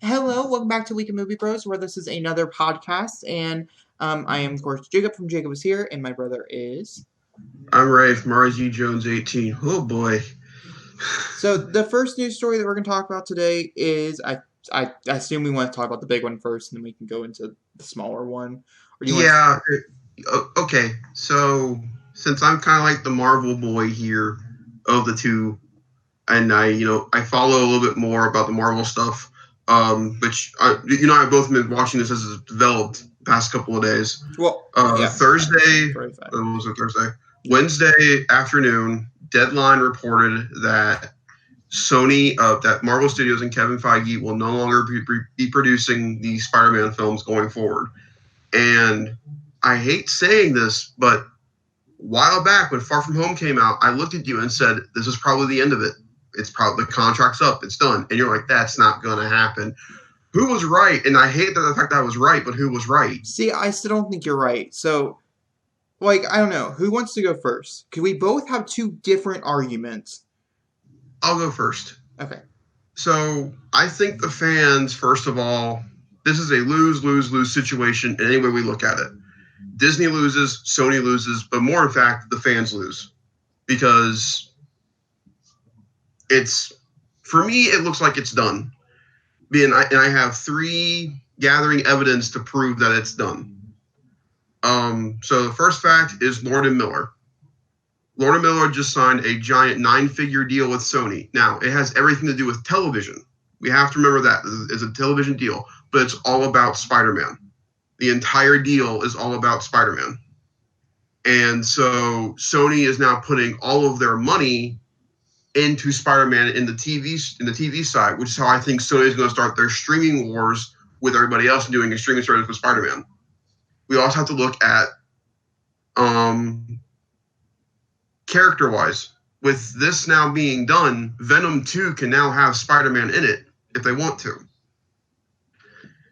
Hello, welcome back to Week of Movie Bros, where this is another podcast, and I am, of course, Jacob from Jacob is Here, and my brother is... I'm Ray from RZ Jones 18. Oh, boy. So, the first news story that we're going to talk about today is, I assume we want to talk about the big one first, and then we can go into the smaller one. Or do you okay, so, since I'm kind of like the Marvel boy here of the two, and I follow a little bit more about the Marvel stuff, which, I've both been watching this as it's developed the past couple of days. Well, Thursday, was it Thursday? Wednesday afternoon, Deadline reported that Sony, that Marvel Studios and Kevin Feige will no longer be producing the Spider-Man films going forward. And I hate saying this, but a while back when Far From Home came out, I looked at you and said, this is probably the end of it. It's probably the contract's up. It's done. And you're like, that's not going to happen. Who was right? And I hate the fact that I was right, but who was right? See, I still don't think you're right. So, I don't know. Who wants to go first? Because we both have two different arguments. I'll go first. Okay. So, I think the fans, first of all, this is a lose-lose-lose situation in any way we look at it. Disney loses, Sony loses, but more in fact, the fans lose. Because for me, it looks like it's done. And I have three gathering evidence to prove that it's done. So the first fact is Lord & Miller. Lord & Miller just signed a giant 9-figure deal with Sony. Now, it has everything to do with television. We have to remember that it's a television deal, but it's all about Spider-Man. The entire deal is all about Spider-Man. And so Sony is now putting all of their money into Spider-Man in the TV side, which is how I think Sony is going to start their streaming wars with everybody else doing a streaming service with Spider-Man. We also have to look at character-wise. With this now being done, Venom 2 can now have Spider-Man in it if they want to.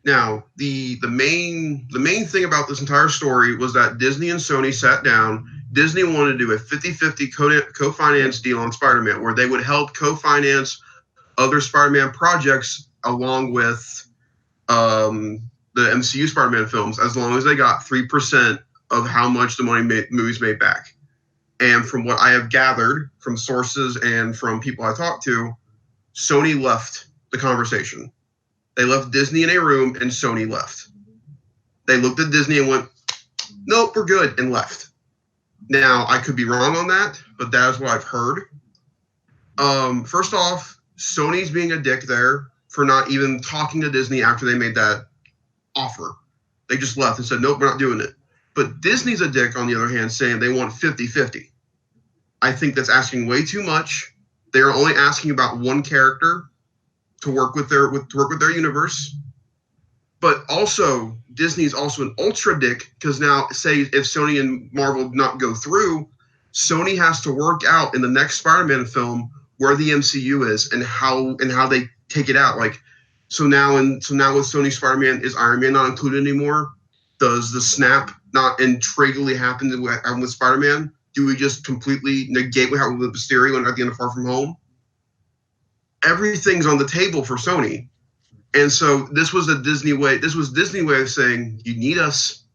Now, the main thing about this entire story was that Disney and Sony sat down. Disney wanted to do a 50-50 co-finance deal on Spider-Man, where they would help co-finance other Spider-Man projects along with the MCU Spider-Man films, as long as they got 3% of how much the movies made back. And from what I have gathered from sources and from people I talked to, Sony left the conversation. They left Disney in a room and Sony left. They looked at Disney and went, nope, we're good, and left. Now, I could be wrong on that, but that is what I've heard. First off, Sony's being a dick there for not even talking to Disney after they made that offer. They just left and said, nope, we're not doing it. But Disney's a dick, on the other hand, saying they want 50-50. I think that's asking way too much. They are only asking about one character to work with their universe. But also, Disney's also an ultra dick, because now, say, if Sony and Marvel not go through, Sony has to work out in the next Spider-Man film where the MCU is and how they take it out. So now with Sony Spider-Man, is Iron Man not included anymore? Does the snap not intriguingly happen with Spider-Man? Do we just completely negate what happened with Mysterio at the end of Far From Home? Everything's on the table for Sony. And so this was Disney way of saying, you need us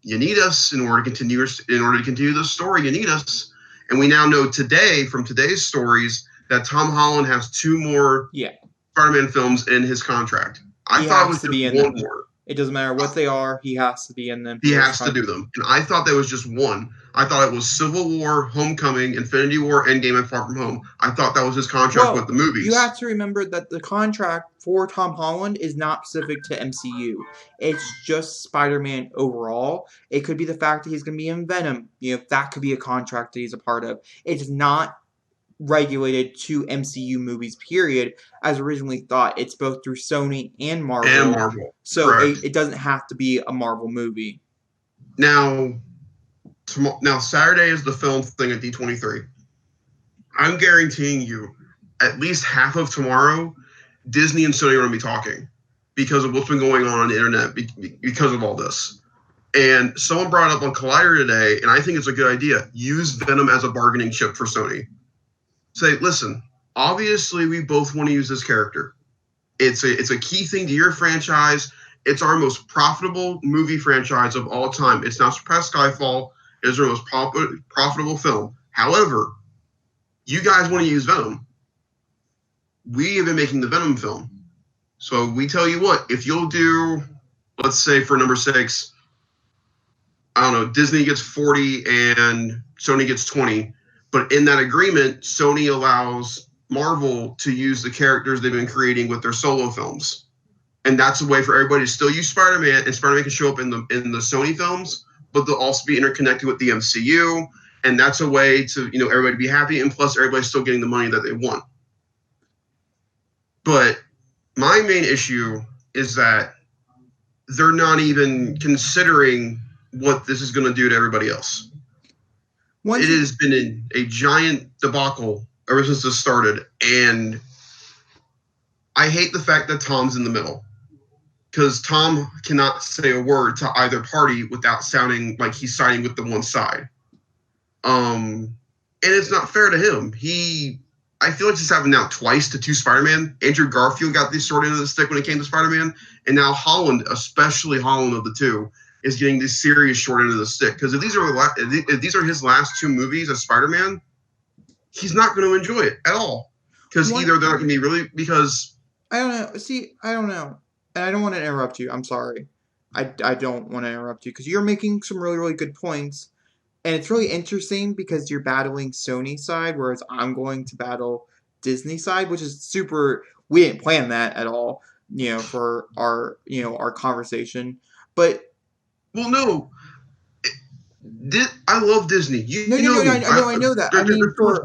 in order to continue this story. You need us. And we now know today, from today's stories, that Tom Holland has 2 more Spider-Man films in his contract. I thought it was just one more. It doesn't matter what they are. He has to be in them. He has to do them. And I thought that was just one. I thought it was Civil War, Homecoming, Infinity War, Endgame, and Far From Home. I thought that was his contract with the movies. You have to remember that the contract for Tom Holland is not specific to MCU. It's just Spider-Man overall. It could be the fact that he's going to be in Venom. That could be a contract that he's a part of. It's not regulated to MCU movies, period, as originally thought. It's both through Sony and Marvel. So it doesn't have to be a Marvel movie. Now, Saturday is the film thing at D23. I'm guaranteeing you, at least half of tomorrow, Disney and Sony are going to be talking because of what's been going on the internet because of all this. And someone brought it up on Collider today, and I think it's a good idea. Use Venom as a bargaining chip for Sony. Say, listen, obviously we both want to use this character. It's a key thing to your franchise. It's our most profitable movie franchise of all time. It's now surpassed Skyfall. It is our most profitable film. However, you guys want to use Venom. We have been making the Venom film. So we tell you what, if you'll do, let's say for number 6, I don't know, Disney gets 40 and Sony gets 20. But in that agreement, Sony allows Marvel to use the characters they've been creating with their solo films. And that's a way for everybody to still use Spider-Man, and Spider-Man can show up in the Sony films, but they'll also be interconnected with the MCU. And that's a way to, everybody be happy, and plus everybody's still getting the money that they want. But my main issue is that they're not even considering what this is going to do to everybody else. It has been a giant debacle ever since this started, and I hate the fact that Tom's in the middle, because Tom cannot say a word to either party without sounding like he's siding with the one side. And it's not fair to him. I feel like this happened now twice to 2 Spider-Man. Andrew Garfield got the short end of the stick when it came to Spider-Man, and now Holland, especially Holland of the 2, is getting the serious short end of the stick. Because if these are his last 2 movies as Spider-Man, he's not going to enjoy it at all. Because either they're not going to be really, because... I don't know. See, I don't know. And I don't want to interrupt you. I'm sorry. I don't want to interrupt you, because you're making some really, really good points. And it's really interesting because you're battling Sony side, whereas I'm going to battle Disney side, which is super... We didn't plan that at all, for our conversation. But... Well, no. I love Disney. No, I know that. There's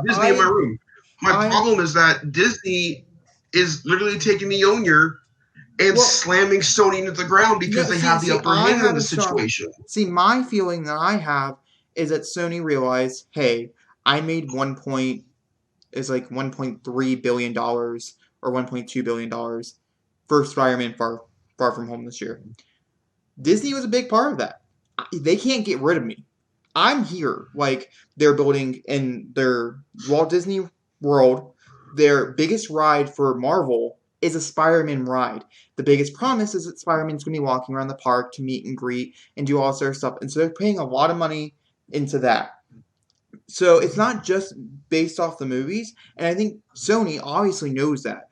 Disney in my room. My problem is that Disney is literally taking the Mjolnir and slamming Sony into the ground because they have the upper hand in the situation. My feeling that I have is that Sony realized, hey, I made $1.3 billion or $1.2 billion for Spider-Man Far From Home this year. Disney was a big part of that. They can't get rid of me. I'm here. They're building in their Walt Disney World. Their biggest ride for Marvel is a Spider-Man ride. The biggest promise is that Spider-Man's going to be walking around the park to meet and greet and do all sorts of stuff. And so they're paying a lot of money into that. So it's not just based off the movies. And I think Sony obviously knows that.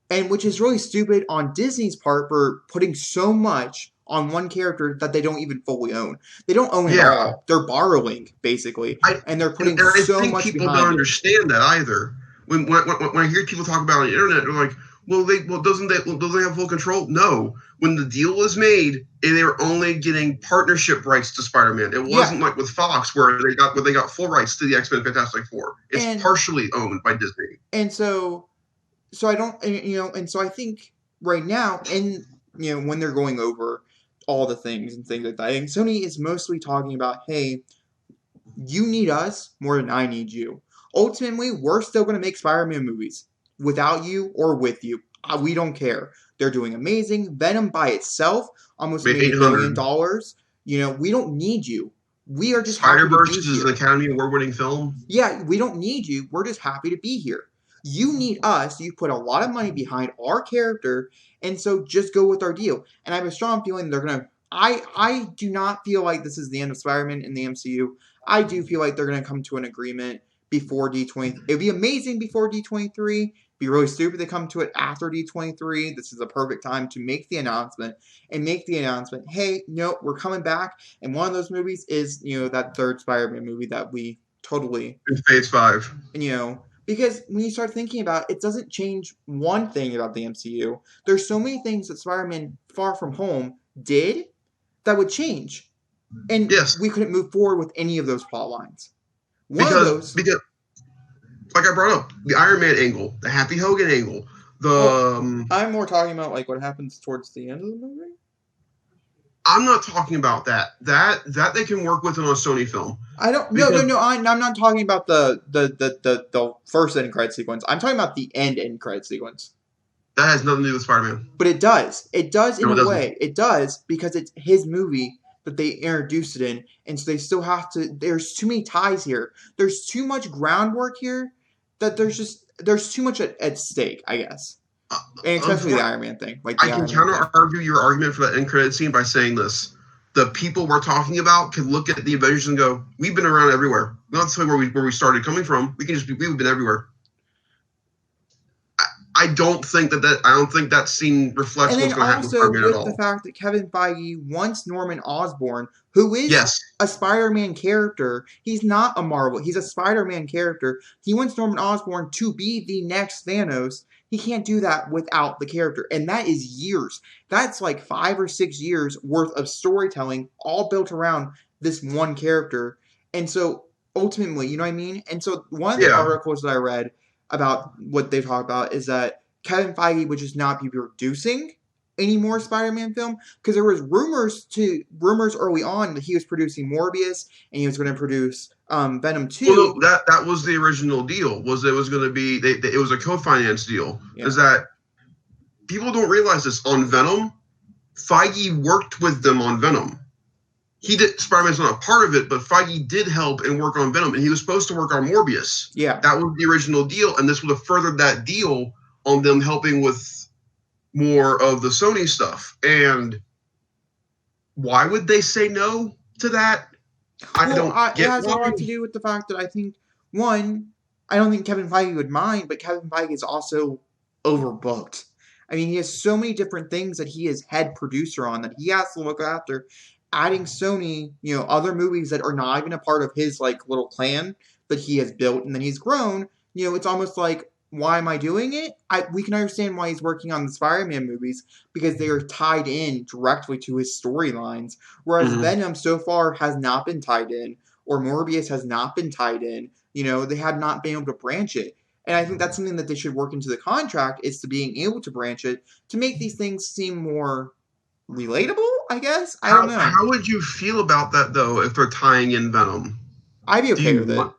And which is really stupid on Disney's part for putting so much on one character that they don't even fully own. They don't own it all. They're borrowing, basically. And they're putting so much behind it. I think people don't understand that either. When I hear people talk about it on the internet, they're like, doesn't they have full control? No. When the deal was made, they were only getting partnership rights to Spider-Man. It wasn't like with Fox where they got full rights to the X-Men Fantastic Four. It's partially owned by Disney. And so I don't, and so I think right now, and when they're going over all the things and things like that, and Sony is mostly talking about, hey, you need us more than I need you. Ultimately, we're still going to make Spider-Man movies without you or with you. We don't care. They're doing amazing. Venom by itself almost made $1 billion. We don't need you. We are just Spider-Verse is an Academy Award-winning film. Yeah, we don't need you. We're just happy to be here. You need us. You put a lot of money behind our character, and so just go with our deal. And I have a strong feeling they're going to... I do not feel like this is the end of Spider-Man in the MCU. I do feel like they're going to come to an agreement before D23. It would be amazing before D23. It'd be really stupid to come to it after D23. This is a perfect time to make the announcement. Hey, no, we're coming back. And one of those movies is, that third Spider-Man movie that we totally... In Phase 5. Because when you start thinking about it, it doesn't change one thing about the MCU. There's so many things that Spider-Man Far From Home did that would change. And we couldn't move forward with any of those plot lines. Because, like I brought up, the Iron Man angle, the Happy Hogan angle, I'm more talking about what happens towards the end of the movie. I'm not talking about that. That they can work with in a Sony film. I don't. No. I'm not talking about the first end credit sequence. I'm talking about the end credit sequence. That has nothing to do with Spider-Man. But it does. It does in a way. It does because it's his movie that they introduced it in, and so they still have to. There's too many ties here. There's too much groundwork here that there's too much at stake, I guess. And especially the Iron Man thing. Like the I can Iron Man counter argue your argument for that end credit scene by saying this: the people we're talking about can look at the Avengers and go, "We've been around everywhere. Not to say where we started coming from. We've been everywhere." I don't think that scene reflects what's going to happen with Spider-Man at all. And also with the fact that Kevin Feige wants Norman Osborn, who is Yes. a Spider-Man character, he's not a Marvel, he's a Spider-Man character. He wants Norman Osborn to be the next Thanos. He can't do that without the character. And that is years. That's like 5 or 6 years worth of storytelling, all built around this one character. And so ultimately, you know what I mean? And so one of the articles that I read about what they talk about is that Kevin Feige would just not be producing any more Spider-Man film, because there was rumors early on that he was producing Morbius and he was going to produce Venom 2. Well, no, that was the original deal. Was it was going to be it was a co-finance deal. Yeah. Is that people don't realize this on Venom? Feige worked with them on Venom. Spider-Man's not a part of it, but Feige did help and work on Venom, and he was supposed to work on Morbius. Yeah. That was the original deal, and this would have furthered that deal on them helping with more of the Sony stuff. And why would they say no to that? It has a lot to do with the fact that I think, one, I don't think Kevin Feige would mind, but Kevin Feige is also overbooked. I mean, he has so many different things that he is head producer on that he has to look after. Adding Sony, other movies that are not even a part of his like little clan that he has built and then he's grown, it's almost like, why am I doing it? We can understand why he's working on the Spider-Man movies, because they are tied in directly to his storylines, whereas Venom so far has not been tied in, or Morbius has not been tied in. They have not been able to branch it. And I think that's something that they should work into the contract, is to being able to branch it, to make these things seem more relatable, I guess. I don't know. How would you feel about that, though, if they're tying in Venom? I'd be okay with it.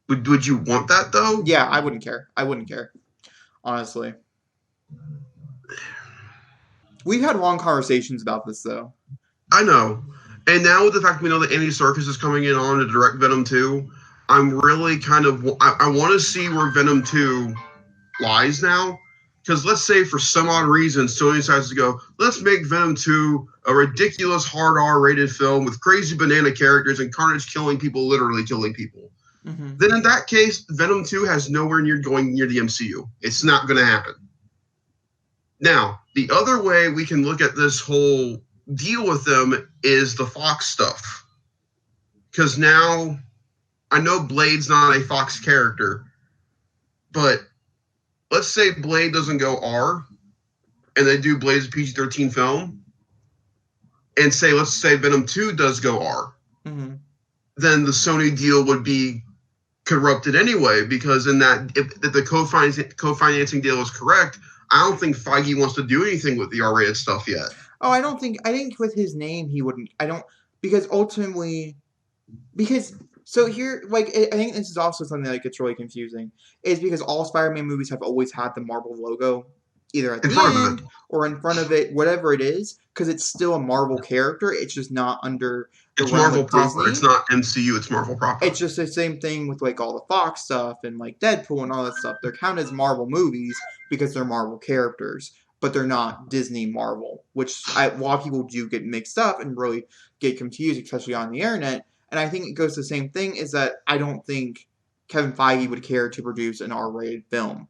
Would you want that, though? Yeah, I wouldn't care. Honestly. We've had long conversations about this, though. I know. And now with the fact we know that Andy Serkis is coming in on to direct Venom 2, I'm really I want to see where Venom 2 lies now. Because let's say for some odd reason, Sony decides to go, let's make Venom 2 a ridiculous hard R-rated film with crazy banana characters and Carnage killing people, literally killing people. Mm-hmm. Then in that case, Venom 2 has nowhere near going near the MCU. It's not going to happen. Now, the other way we can look at this whole deal with them is the Fox stuff. Because now, I know Blade's not a Fox character, but let's say Blade doesn't go R, and they do Blade's PG-13 film, and let's say Venom 2 does go R, then the Sony deal would be corrupted anyway, because in that, if the co-financing deal is correct, I don't think Feige wants to do anything with the R-rated stuff yet. Oh, I think with his name he wouldn't. Because ultimately, so here, like, I think this is also something that gets really confusing, is because all Spider-Man movies have always had the Marvel logo, either at the end or in front of it, whatever it is, because it's still a Marvel character. It's just not under the It's Marvel proper. Disney. It's not MCU. It's Marvel proper. It's just the same thing with like all the Fox stuff and like Deadpool and all that stuff. They're counted as Marvel movies because they're Marvel characters, but they're not Disney Marvel, which a lot of people do get mixed up and really get confused, especially on the internet. And I think it goes to the same thing, is that I don't think Kevin Feige would care to produce an R-rated film,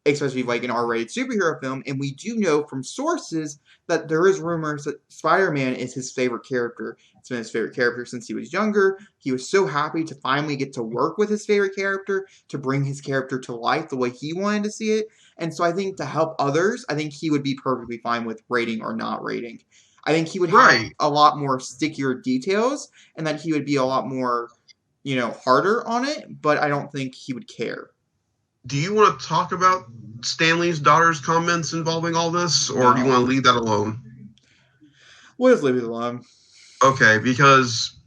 especially like an R-rated superhero film. And we do know from sources that there is rumors that Spider-Man is his favorite character. It's been his favorite character since he was younger. He was so happy to finally get to work with his favorite character, to bring his character to life the way he wanted to see it. And so I think to help others, I think he would be perfectly fine with rating or not rating. I think he would have a lot more stickier details, and that he would be a lot more, harder on it, but I don't think he would care. Do you want to talk about Stanley's daughter's comments involving all this, or do you want to leave that alone? We'll just leave it alone. Okay, because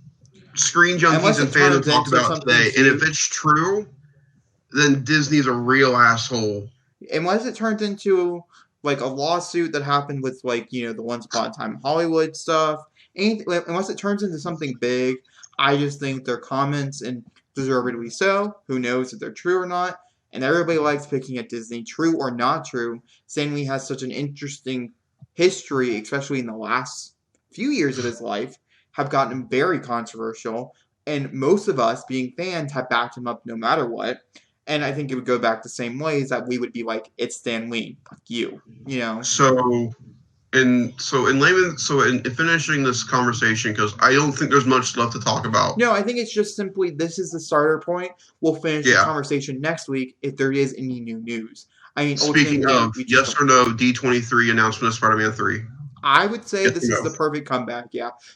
Screen Junkies and fandom talked about today, and if it's true, then Disney's a real asshole. Unless it turns into like a lawsuit that happened with the Once Upon a Time in Hollywood stuff, unless it turns into something big, I just think their comments, and deservedly so, who knows if they're true or not, And everybody likes picking at Disney, true or not true. Stan Lee has such an interesting history, especially in the last few years of his life, have gotten very controversial. And most of us, being fans, have backed him up no matter what. And I think it would go back the same ways that we would be like, it's Stan Lee, fuck you, you know? In finishing this conversation, because I don't think there's much left to talk about. No, I think it's just simply this is the starter point. We'll finish the conversation next week if there is any new news. I mean, speaking of yes or no D23 announcement of Spider-Man 3. I would say this is the perfect comeback,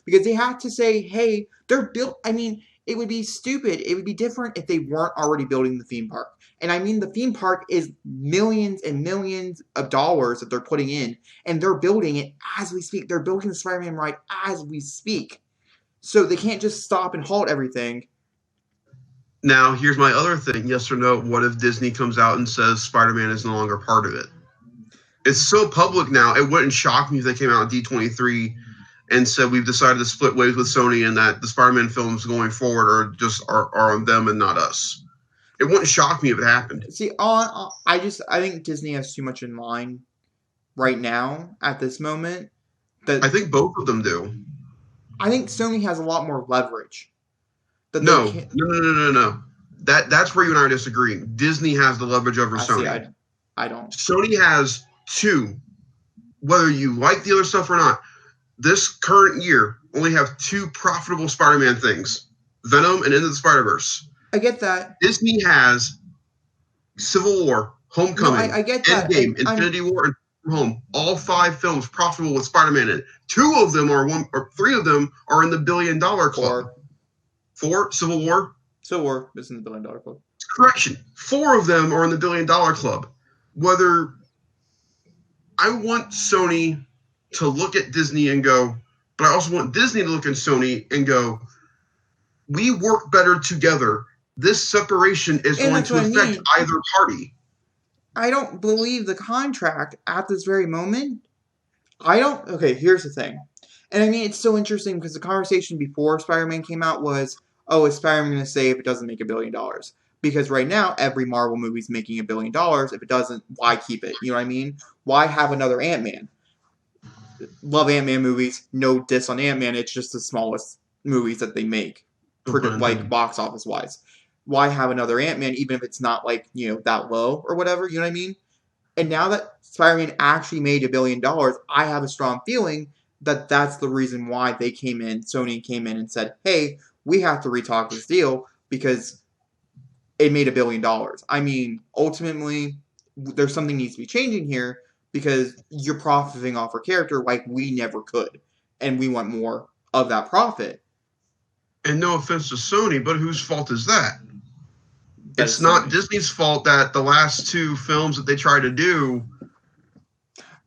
because they have to say, hey, they're built. I mean, it would be stupid. It would be different if they weren't already building the theme park. And I mean, the theme park is millions and millions of dollars that they're putting in, and they're building it as we speak. They're building the Spider-Man ride as we speak. So they can't just stop and halt everything. Now, here's my other thing. Yes or no, what if Disney comes out and says Spider-Man is no longer part of it? It's so public now, it wouldn't shock me if they came out at D23 and said we've decided to split ways with Sony and that the Spider-Man films going forward are on them and not us. It wouldn't shock me if it happened. See, I think Disney has too much in line right now at this moment. I think both of them do. I think Sony has a lot more leverage. No. That's where you and I are disagreeing. Disney has the leverage over Sony. See, I don't. Sony has two. Whether you like the other stuff or not, this current year only have two profitable Spider-Man things: Venom and Into the Spider-Verse. I get that. Disney has Civil War, Homecoming, I get that. Endgame, Infinity War, and Home. All 5 films profitable with Spider-Man in it. 2 of them or 3 of them are in the $1 billion club. 4? Civil War? Civil War is in the $1 billion club. Correction. 4 of them are in the $1 billion club. Whether I want Sony to look at Disney and go, but I also want Disney to look at Sony and go, we work better together. This separation is going to affect either party. I don't believe the contract at this very moment. Okay, here's the thing. And I mean, it's so interesting because the conversation before Spider-Man came out was, oh, is Spider-Man going to say if it doesn't make $1 billion? Because right now, every Marvel movie is making $1 billion. If it doesn't, why keep it? You know what I mean? Why have another Ant-Man? Love Ant-Man movies. No diss on Ant-Man. It's just the smallest movies that they make, like box office wise. Why have another Ant-Man, even if it's not like, that low or whatever? You know what I mean? And now that Spider-Man actually made $1 billion, I have a strong feeling that that's the reason why Sony came in and said, hey, we have to retalk this deal because it made $1 billion. I mean, ultimately, there's something needs to be changing here because you're profiting off our character like we never could. And we want more of that profit. And no offense to Sony, but whose fault is that? It's not Disney's fault that the last 2 films that they tried to do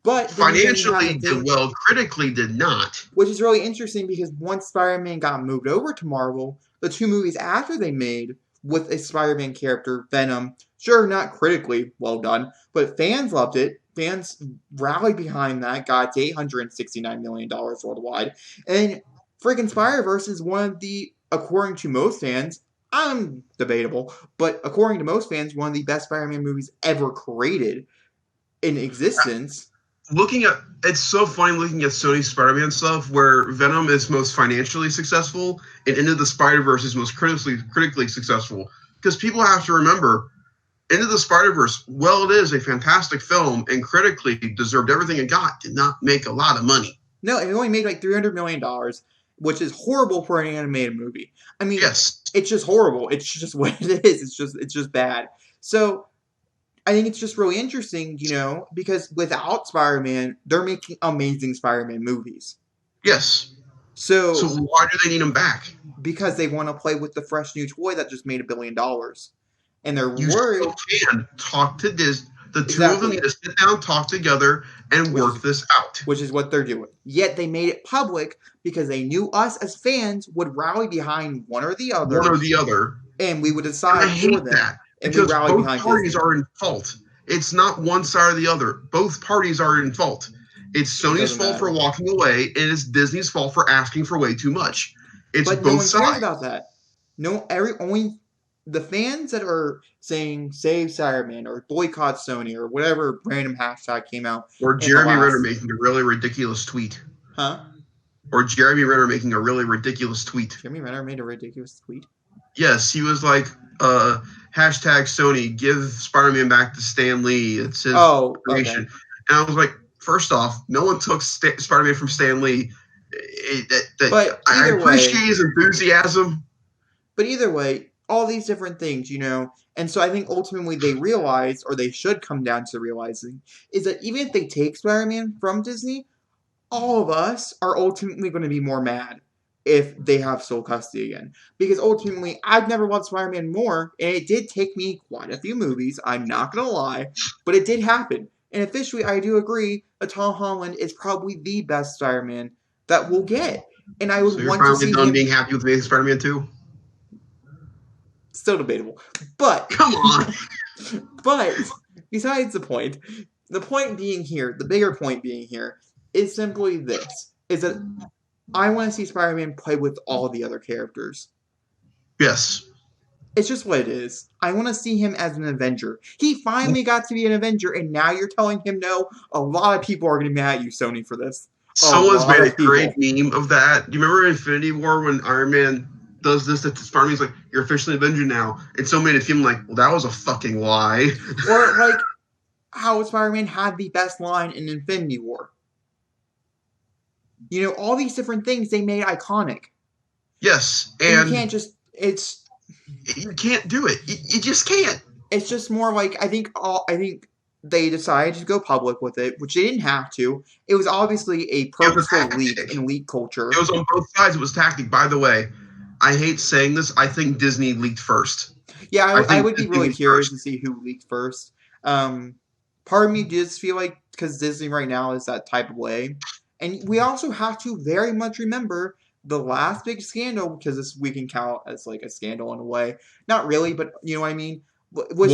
but financially did well, critically did not. Which is really interesting because once Spider-Man got moved over to Marvel, the 2 movies after they made with a Spider-Man character, Venom, sure, not critically well done, but fans loved it. Fans rallied behind that, got $869 million worldwide. And freaking Spider-Verse is one of the, according to most fans, debatable, but according to most fans, one of the best Spider-Man movies ever created in existence. It's so funny looking at Sony's Spider-Man stuff where Venom is most financially successful and Into the Spider-Verse is most critically successful. Because people have to remember, Into the Spider-Verse, well, it is a fantastic film and critically deserved everything it got, did not make a lot of money. No, it only made like $300 million, which is horrible for an animated movie. I mean, yes. It's just horrible. It's just what it is. It's just bad. So I think it's just really interesting, because without Spider-Man, they're making amazing Spider-Man movies. Yes. So why do they need them back? Because they want to play with the fresh new toy that just made $1 billion. And they're worried. You still can talk to Disney. The 2 of them need to sit down, talk together, and work this out. Which is what they're doing. Yet they made it public because they knew us as fans would rally behind one or the other. And we would decide for them. That. And because both parties are in fault. It's not one side or the other. Both parties are in fault. It's Sony's fault for walking away, and it's Disney's fault for asking for way too much. It's both sides. But no one cares about that. the fans that are saying "Save Spider-Man" or "Boycott Sony" or whatever random hashtag came out Or in the Jeremy Renner last, making a really ridiculous tweet. huh? Or Jeremy Renner making a really ridiculous tweet. Jeremy Renner made a ridiculous tweet. Yes, he was like, hashtag Sony, give Spider-Man back to Stan Lee. It's his creation. Okay. And I was like, first off, no one took Spider-Man from Stan Lee. But I either appreciate way, his enthusiasm. But either way, all these different things, and so I think ultimately they realize, or they should come down to realizing, is that even if they take Spider-Man from Disney, all of us are ultimately going to be more mad if they have sole custody again. Because ultimately, I've never loved Spider-Man more, and it did take me quite a few movies, I'm not going to lie, but it did happen. And officially, I do agree that Tom Holland is probably the best Spider-Man that we'll get. And I would So you're want to finally see done him... being happy with Amazing Spider-Man 2? Still debatable. But... Come on! But, besides the point being here, the bigger point being here, is simply this, is that I want to see Spider-Man play with all the other characters. Yes. It's just what it is. I want to see him as an Avenger. He finally got to be an Avenger, and now you're telling him no? A lot of people are going to be mad at you, Sony, for this. Someone's made a great meme of that. Do you remember Infinity War when Iron Man does this? That Spider-Man's like, you're officially Avenger now. And someone made it seem like, well, that was a fucking lie. Or, like, how Spider-Man had the best line in Infinity War. All these different things they made iconic. Yes, and you can't just... You can't do it. You just can't. It's just more like, I think they decided to go public with it, which they didn't have to. It was obviously a purposeful leak in leak culture. It was on both sides. It was tactic. By the way, I hate saying this. I think Disney leaked first. Yeah, I would be really curious to see who leaked first. Part of me does feel like, because Disney right now is that type of way. And we also have to very much remember the last big scandal, because this we can count as like a scandal in a way. Not really, but you know what I mean? Was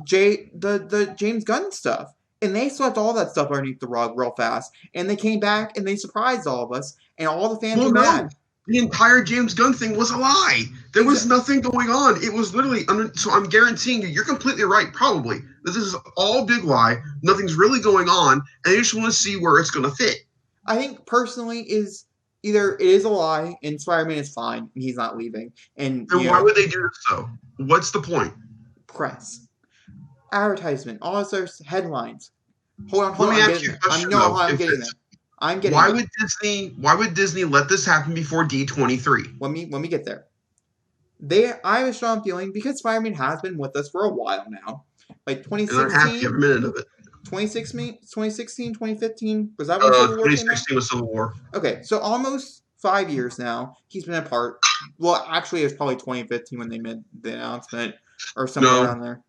the James Gunn stuff. And they swept all that stuff underneath the rug real fast. And they came back and they surprised all of us. And all the fans were mad. The entire James Gunn thing was a lie. There was nothing going on. It was literally so I'm guaranteeing you're completely right, probably. This is all big lie. Nothing's really going on. And they just want to see where it's going to fit. I think personally is either it is a lie and Spider-Man is fine and he's not leaving. And why would they do this though? What's the point? Press. Advertisement. All those headlines. Hold on. Let me ask you a question. I'm getting there. Why would Disney let this happen before D23? Let me get there. I have a strong feeling because Spider-Man has been with us for a while now. Like 2016. Every minute of it. 2016, 2015, was that when Civil War 2016 was Civil War. Okay, so almost 5 years now, he's been a part. Well, actually, it was probably 2015 when they made the announcement, or somewhere around there.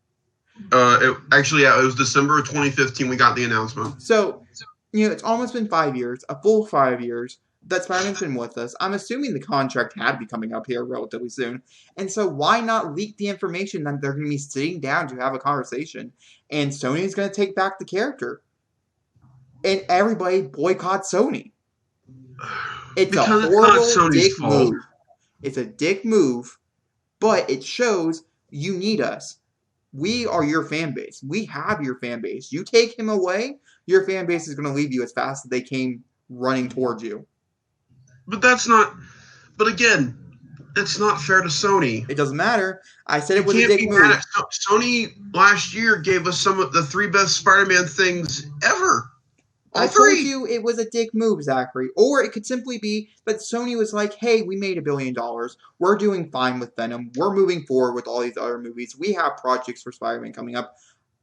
It was December of 2015 we got the announcement. So, it's almost been 5 years, a full 5 years, that Spider-Man's been with us. I'm assuming the contract had to be coming up here relatively soon. And so why not leak the information that they're going to be sitting down to have a conversation? And Sony's going to take back the character. And everybody boycott Sony. It's a horrible dick move. It's a dick move, but it shows you need us. We are your fan base. We have your fan base. You take him away, your fan base is going to leave you as fast as they came running towards you. But again, it's not fair to Sony. It doesn't matter. I said it was a dick move. Sony last year gave us some of the 3 best Spider-Man things ever. I told you it was a dick move, Zachary. Or it could simply be that Sony was like, hey, we made $1 billion. We're doing fine with Venom. We're moving forward with all these other movies. We have projects for Spider-Man coming up.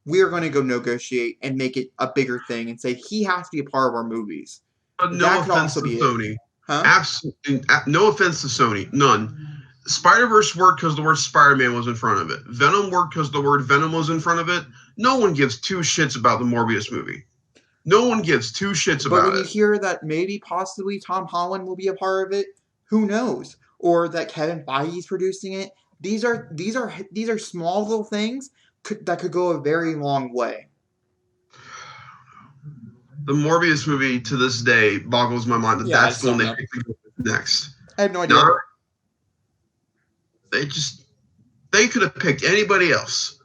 We're going to go negotiate and make it a bigger thing and say he has to be a part of our movies. But no offense to Sony. Huh? Absolutely, no offense to Sony. None. Spider-Verse worked because the word Spider-Man was in front of it. Venom worked because the word Venom was in front of it. No one gives 2 shits about the Morbius movie. No one gives 2 shits about it. But when you hear that maybe possibly Tom Holland will be a part of it, who knows? Or that Kevin Feige's producing it. These are small little things that could go a very long way. The Morbius movie to this day boggles my mind that's the one they picked next. I have no idea. They just They could have picked anybody else.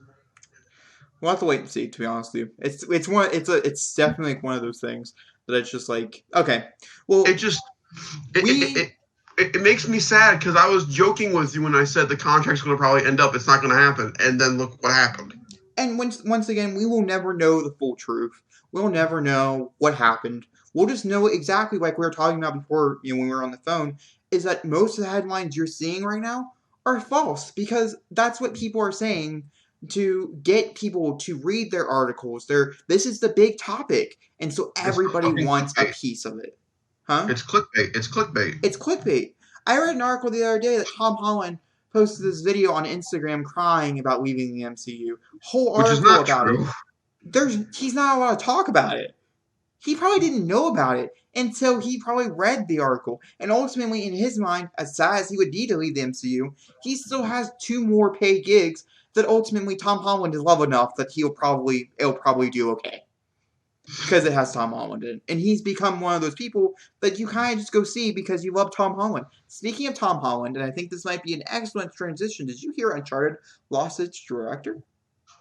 We'll have to wait and see. To be honest with you, it's definitely one of those things that it's just like, okay, well, it makes me sad because I was joking with you when I said the contract's going to probably end up. It's not going to happen, and then look what happened. And once again, we will never know the full truth. We'll never know what happened. We'll just know exactly, like we were talking about before, when we were on the phone, is that most of the headlines you're seeing right now are false, because that's what people are saying to get people to read their articles. This is the big topic, and so everybody wants a piece of it. Huh? It's clickbait. It's clickbait. It's clickbait. I read an article the other day that Tom Holland posted this video on Instagram crying about leaving the MCU. Whole article about it. He's not allowed to talk about it. He probably didn't know about it until he probably read the article. And ultimately, in his mind, as sad as he would need to leave the MCU, he still has 2 more paid gigs that ultimately Tom Holland is love enough that it'll probably do okay. Because it has Tom Holland in it. And he's become one of those people that you kind of just go see because you love Tom Holland. Speaking of Tom Holland, and I think this might be an excellent transition, did you hear Uncharted lost its director?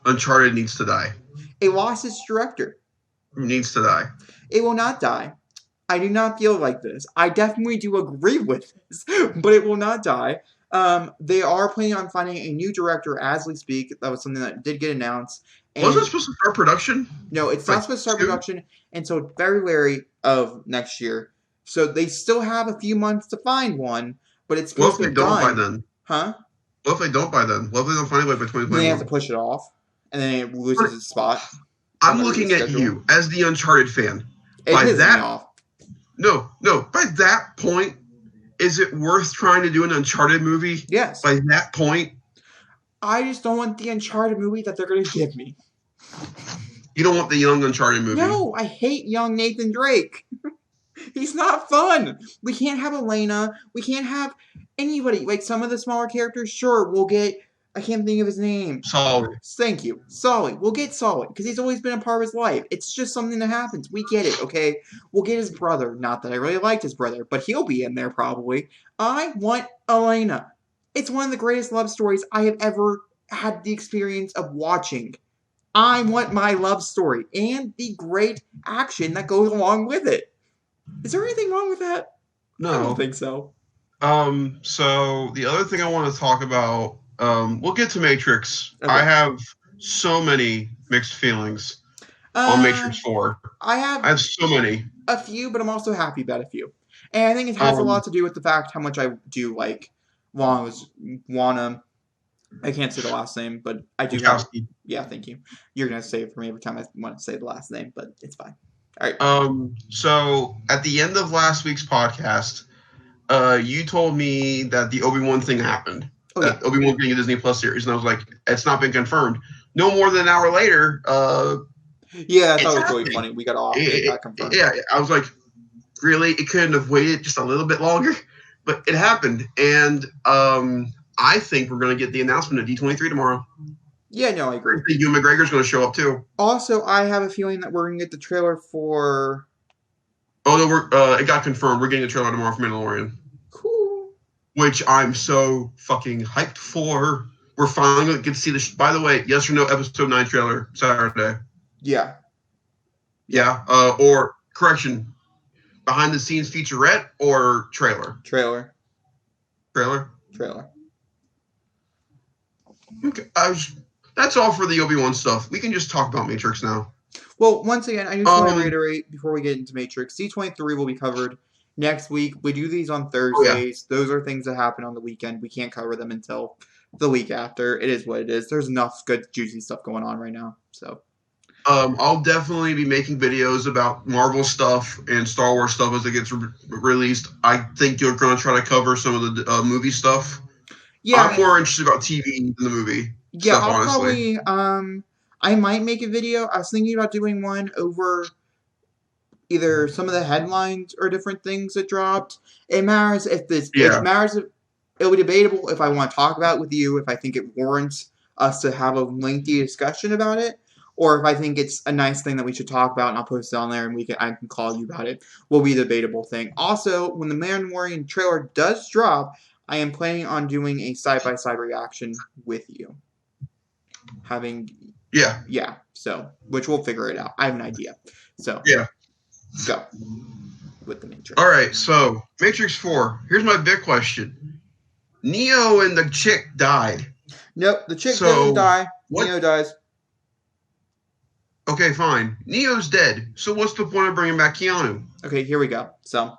Uncharted needs to die. It lost its director. It needs to die. It will not die. I do not feel like this. I definitely do agree with this, but it will not die. They are planning on finding a new director as we speak. That was something that did get announced. Wasn't it supposed to start production? No, it's not supposed to start production until February of next year. So they still have a few months to find one, but it's supposed to be done. What if they don't by then? Huh? What if they don't by then? What if they don't find it by 2021? Then they have to push it off, and then it loses its spot. I'm looking at you as the Uncharted fan. By that point, is it worth trying to do an Uncharted movie? Yes. By that point, I just don't want the Uncharted movie that they're going to give me. You don't want the young Uncharted movie? No, I hate young Nathan Drake. He's not fun. We can't have Elena. We can't have anybody. Like some of the smaller characters, sure, we'll get... I can't think of his name. Sully. Thank you. Sully. We'll get Sully, because he's always been a part of his life. It's just something that happens. We get it, okay? We'll get his brother. Not that I really liked his brother, but he'll be in there probably. I want Elena. It's one of the greatest love stories I have ever had the experience of watching. I want my love story, and the great action that goes along with it. Is there anything wrong with that? No. I don't think so. So the other thing I want to talk about, we'll get to Matrix. Okay. I have so many mixed feelings on Matrix 4. I have so many. A few, but I'm also happy about a few. And I think it has a lot to do with the fact how much I do like Wana. I can't say the last name, but I do. Yeah, thank you. You're going to say it for me every time I want to say the last name, but it's fine. All right. So at the end of last week's podcast, you told me that the Obi-Wan thing happened. Oh, yeah. Obi-Wan getting a Disney Plus series, and I was like, it's not been confirmed. No more than an hour later. Yeah, I thought it was really funny. We got off. It got confirmed. Yeah, I was like, really? It couldn't have waited just a little bit longer? But it happened, and I think we're going to get the announcement at D23 tomorrow. Yeah, no, I agree. I think Ewan McGregor's going to show up, too. Also, I have a feeling that we're going to get the trailer for... Oh, no, it got confirmed. We're getting a trailer tomorrow for Mandalorian. Cool. Which I'm so fucking hyped for. We're finally going to get to see this. By the way, Yes or No Episode 9 trailer, Saturday. Yeah. Yeah, or, correction, behind-the-scenes featurette or trailer? Trailer. Okay, that's all for the Obi-Wan stuff. We can just talk about Matrix now. Well, once again, I just want to reiterate before we get into Matrix, D23 will be covered next week. We do these on Thursdays. Oh, yeah. Those are things that happen on the weekend. We can't cover them until the week after. It is what it is. There's enough good, juicy stuff going on right now. So, I'll definitely be making videos about Marvel stuff and Star Wars stuff as it gets released. I think you're going to try to cover some of the movie stuff. Yeah, I'm more interested about TV than the movie. Yeah, stuff, I'll honestly. Probably. I might make a video. I was thinking about doing one over either some of the headlines or different things that dropped. It matters if this. Yeah. It matters if it'll be debatable if I want to talk about it with you. If I think it warrants us to have a lengthy discussion about it, or if I think it's a nice thing that we should talk about, and I'll post it on there, and I can call you about it. Will be a debatable thing. Also, when the Mandalorian trailer does drop, I am planning on doing a side-by-side reaction with you. Yeah, so, which we'll figure it out. I have an idea. So, yeah. Go with the Matrix. All right, so Matrix 4. Here's my big question. Neo and the chick died. Nope, the chick doesn't die. What? Neo dies. Okay, fine. Neo's dead. So what's the point of bringing back Keanu? Okay, here we go. So,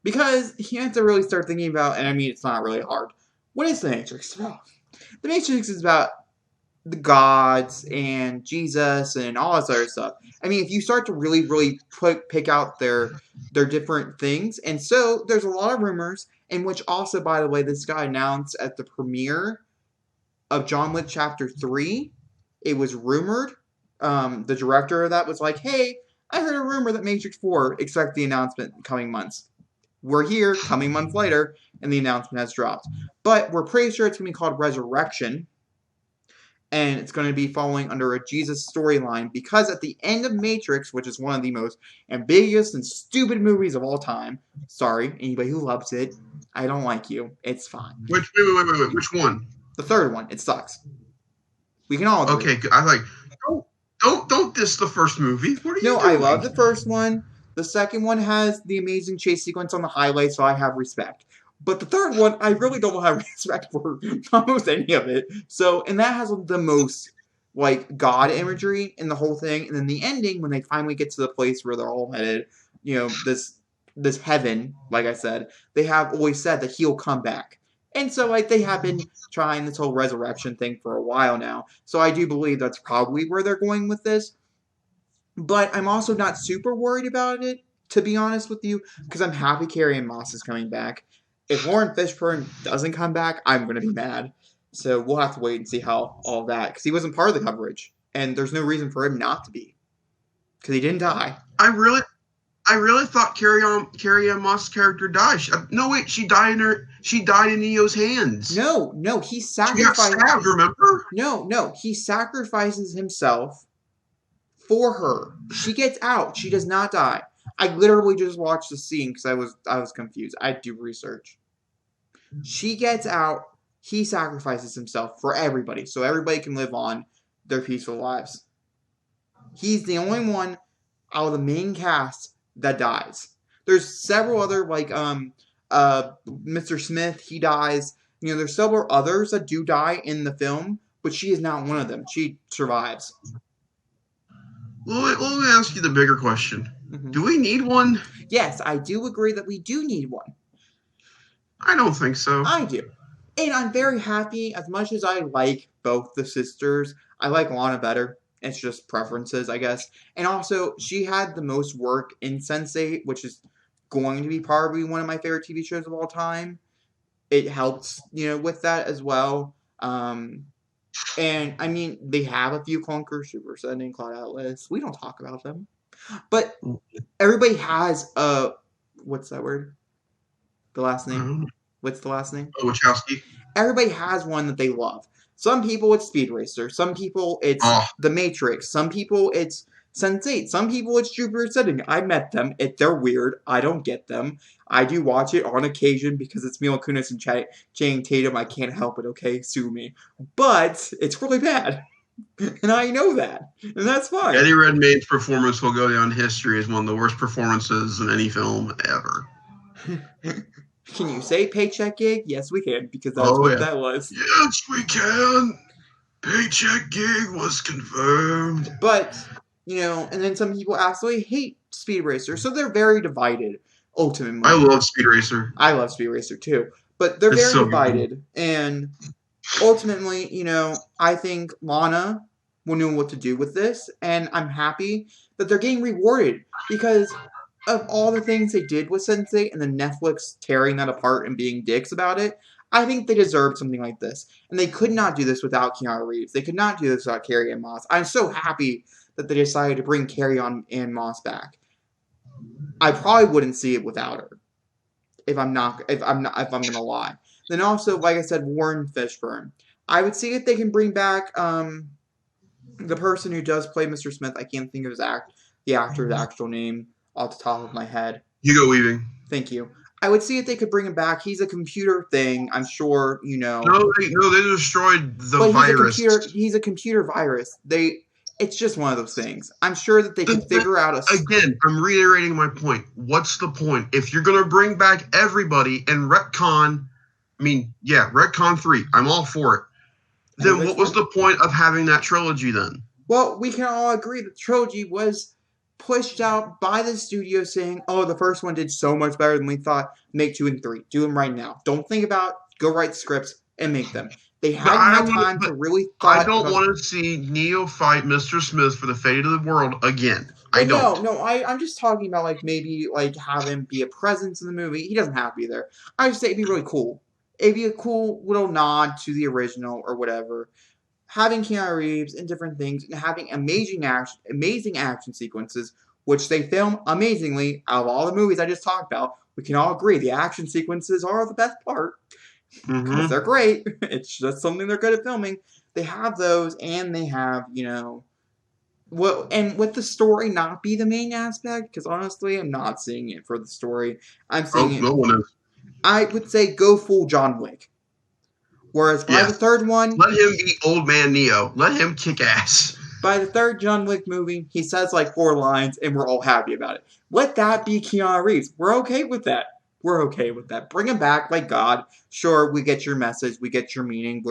because you have to really start thinking about, and I mean, it's not really hard. What is the Matrix about? The Matrix is about the gods and Jesus and all this other stuff. I mean, if you start to really, really pick out their different things, and so there's a lot of rumors, in which also, by the way, this got announced at the premiere of John Wick Chapter 3. It was rumored. The director of that was like, hey, I heard a rumor that Matrix 4, expect the announcement in coming months. We're here, coming months later, and the announcement has dropped. But we're pretty sure it's going to be called Resurrection, and it's going to be following under a Jesus storyline, because at the end of Matrix, which is one of the most ambiguous and stupid movies of all time, sorry, anybody who loves it, I don't like you, it's fine. Wait, which one? The third one, it sucks. We can all agree. Okay, I like, don't diss the first movie. What are you doing? I love the first one. The second one has the amazing chase sequence on the highway, so I have respect. But the third one, I really don't have respect for almost any of it. So, and that has the most, like, God imagery in the whole thing. And then the ending, when they finally get to the place where they're all headed, you know, this heaven, like I said, they have always said that he'll come back. And so, like, they have been trying this whole resurrection thing for a while now. So I do believe that's probably where they're going with this. But I'm also not super worried about it, to be honest with you, because I'm happy Carrie-Anne Moss is coming back. If Lauren Fishburne doesn't come back, I'm going to be mad. So we'll have to wait and see how all that, because he wasn't part of the coverage, and there's no reason for him not to be, because he didn't die. I really thought Carrie-Anne Moss' character died. She died in Neo's hands. No, he sacrificed. She got stabbed, remember? No, he sacrifices himself for her. She gets out. She does not die. I literally just watched the scene because I was confused. I do research. She gets out. He sacrifices himself for everybody, so everybody can live on their peaceful lives. He's the only one out of the main cast that dies. There's several other, like Mr. Smith. He dies. You know, there's several others that do die in the film, but she is not one of them. She survives. Well, let me ask you the bigger question. Mm-hmm. Do we need one? Yes, I do agree that we do need one. I don't think so. I do. And I'm very happy, as much as I like both the sisters, I like Lana better. It's just preferences, I guess. And also, she had the most work in Sense8, which is going to be probably one of my favorite TV shows of all time. It helps, with that as well. And, I mean, they have a few clunkers, Super Sending, Cloud Atlas. We don't talk about them. But everybody has what's that word? The last name? What's the last name? Wachowski. Everybody has one that they love. Some people it's Speed Racer. Some people it's The Matrix. Some people it's Sense8. Some people it's Jupiter Ascending. I met them. They're weird. I don't get them. I do watch it on occasion because it's Mila Kunis and Channing Tatum. I can't help it, okay? Sue me. But it's really bad. And I know that. And that's fine. Eddie Redmayne's performance will go down in history as one of the worst performances in any film ever. Can you say Paycheck Gig? Yes, we can, because that's what that was. Yes, we can. Paycheck Gig was confirmed. But, and then some people absolutely hate Speed Racer, so they're very divided, ultimately. I love Speed Racer. I love Speed Racer, too. But they're very divided. Good. And ultimately, I think Lana will know what to do with this, and I'm happy that they're getting rewarded, because of all the things they did with Sense8 and then Netflix tearing that apart and being dicks about it, I think they deserved something like this. And they could not do this without Keanu Reeves. They could not do this without Carrie-Anne Moss. I'm so happy that they decided to bring Carrie-Anne Moss back. I probably wouldn't see it without her. If I'm gonna lie. Then also, like I said, Warren Fishburne. I would see if they can bring back the person who does play Mr. Smith. I can't think of the actor's actual name off the top of my head. Hugo Weaving. Thank you. I would see if they could bring him back. He's a computer thing. I'm sure, you know. No, they destroyed the But virus. He's a computer virus. It's just one of those things. I'm sure that they could figure out a. Again, I'm reiterating my point. What's the point? If you're going to bring back everybody and retcon, retcon 3, I'm all for it. Then what was the point of having that trilogy then? Well, we can all agree the trilogy was pushed out by the studio saying, oh, the first one did so much better than we thought. Make 2 and 3. Do them right now. Don't think about, go write scripts and make them. They hadn't had time to really thought. I don't want to see Neo fight Mr. Smith for the fate of the world again. I don't. No, I'm just talking about like maybe like have him be a presence in the movie. He doesn't have to be there. I just say it'd be really cool. It'd be a cool little nod to the original or whatever. Having Keanu Reeves and different things and having amazing action sequences, which they film amazingly. Out of all the movies I just talked about, we can all agree the action sequences are the best part. Because they're great. It's just something they're good at filming. They have those, and they have, you know, and with the story not be the main aspect, because honestly, I'm not seeing it for the story. I'm seeing it. No one is. I would say go full John Wick. Whereas by the third one, let him be old man Neo. Let him kick ass. By the third John Wick movie, he says like 4 lines, and we're all happy about it. Let that be Keanu Reeves. We're okay with that. We're okay with that. Bring him back like God. Sure, we get your message. We get your meaning.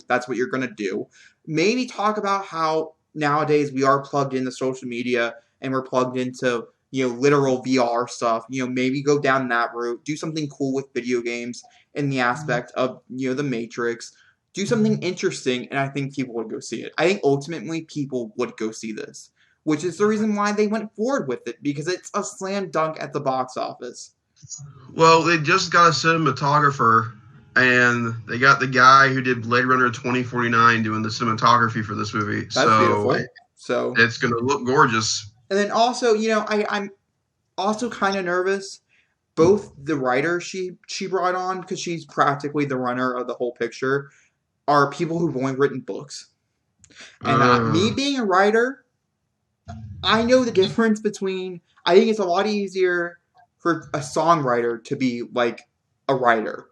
That's what you're going to do. Maybe talk about how nowadays we are plugged into social media and we're plugged into, you know, literal VR stuff. You know, maybe go down that route. Do something cool with video games in the aspect of, you know, the Matrix. Do something interesting, and I think people would go see it. I think ultimately people would go see this, which is the reason why they went forward with it, because it's a slam dunk at the box office. Well, they just got a cinematographer, and they got the guy who did Blade Runner 2049 doing the cinematography for this movie. That's beautiful. So it's going to look gorgeous. And then also, you know, I'm also kind of nervous. Both the writer she brought on, because she's practically the runner of the whole picture, are people who've only written books. And me being a writer, I know the difference between. I think it's a lot easier for a songwriter to be like a writer.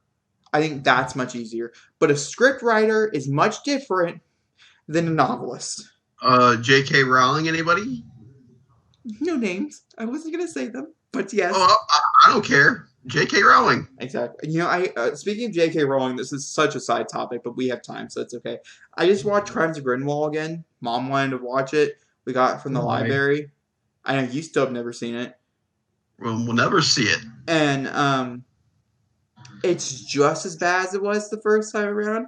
I think that's much easier. But a script writer is much different than a novelist. J.K. Rowling, anybody? No names. I wasn't going to say them, but yes. Oh, I don't care. J.K. Rowling. Exactly. You know, speaking of J.K. Rowling, this is such a side topic, but we have time, so it's okay. I just watched Crimes of Grindelwald again. Mom wanted to watch it. We got it from the library. I know you still have never seen it. We'll never see it. And it's just as bad as it was the first time around.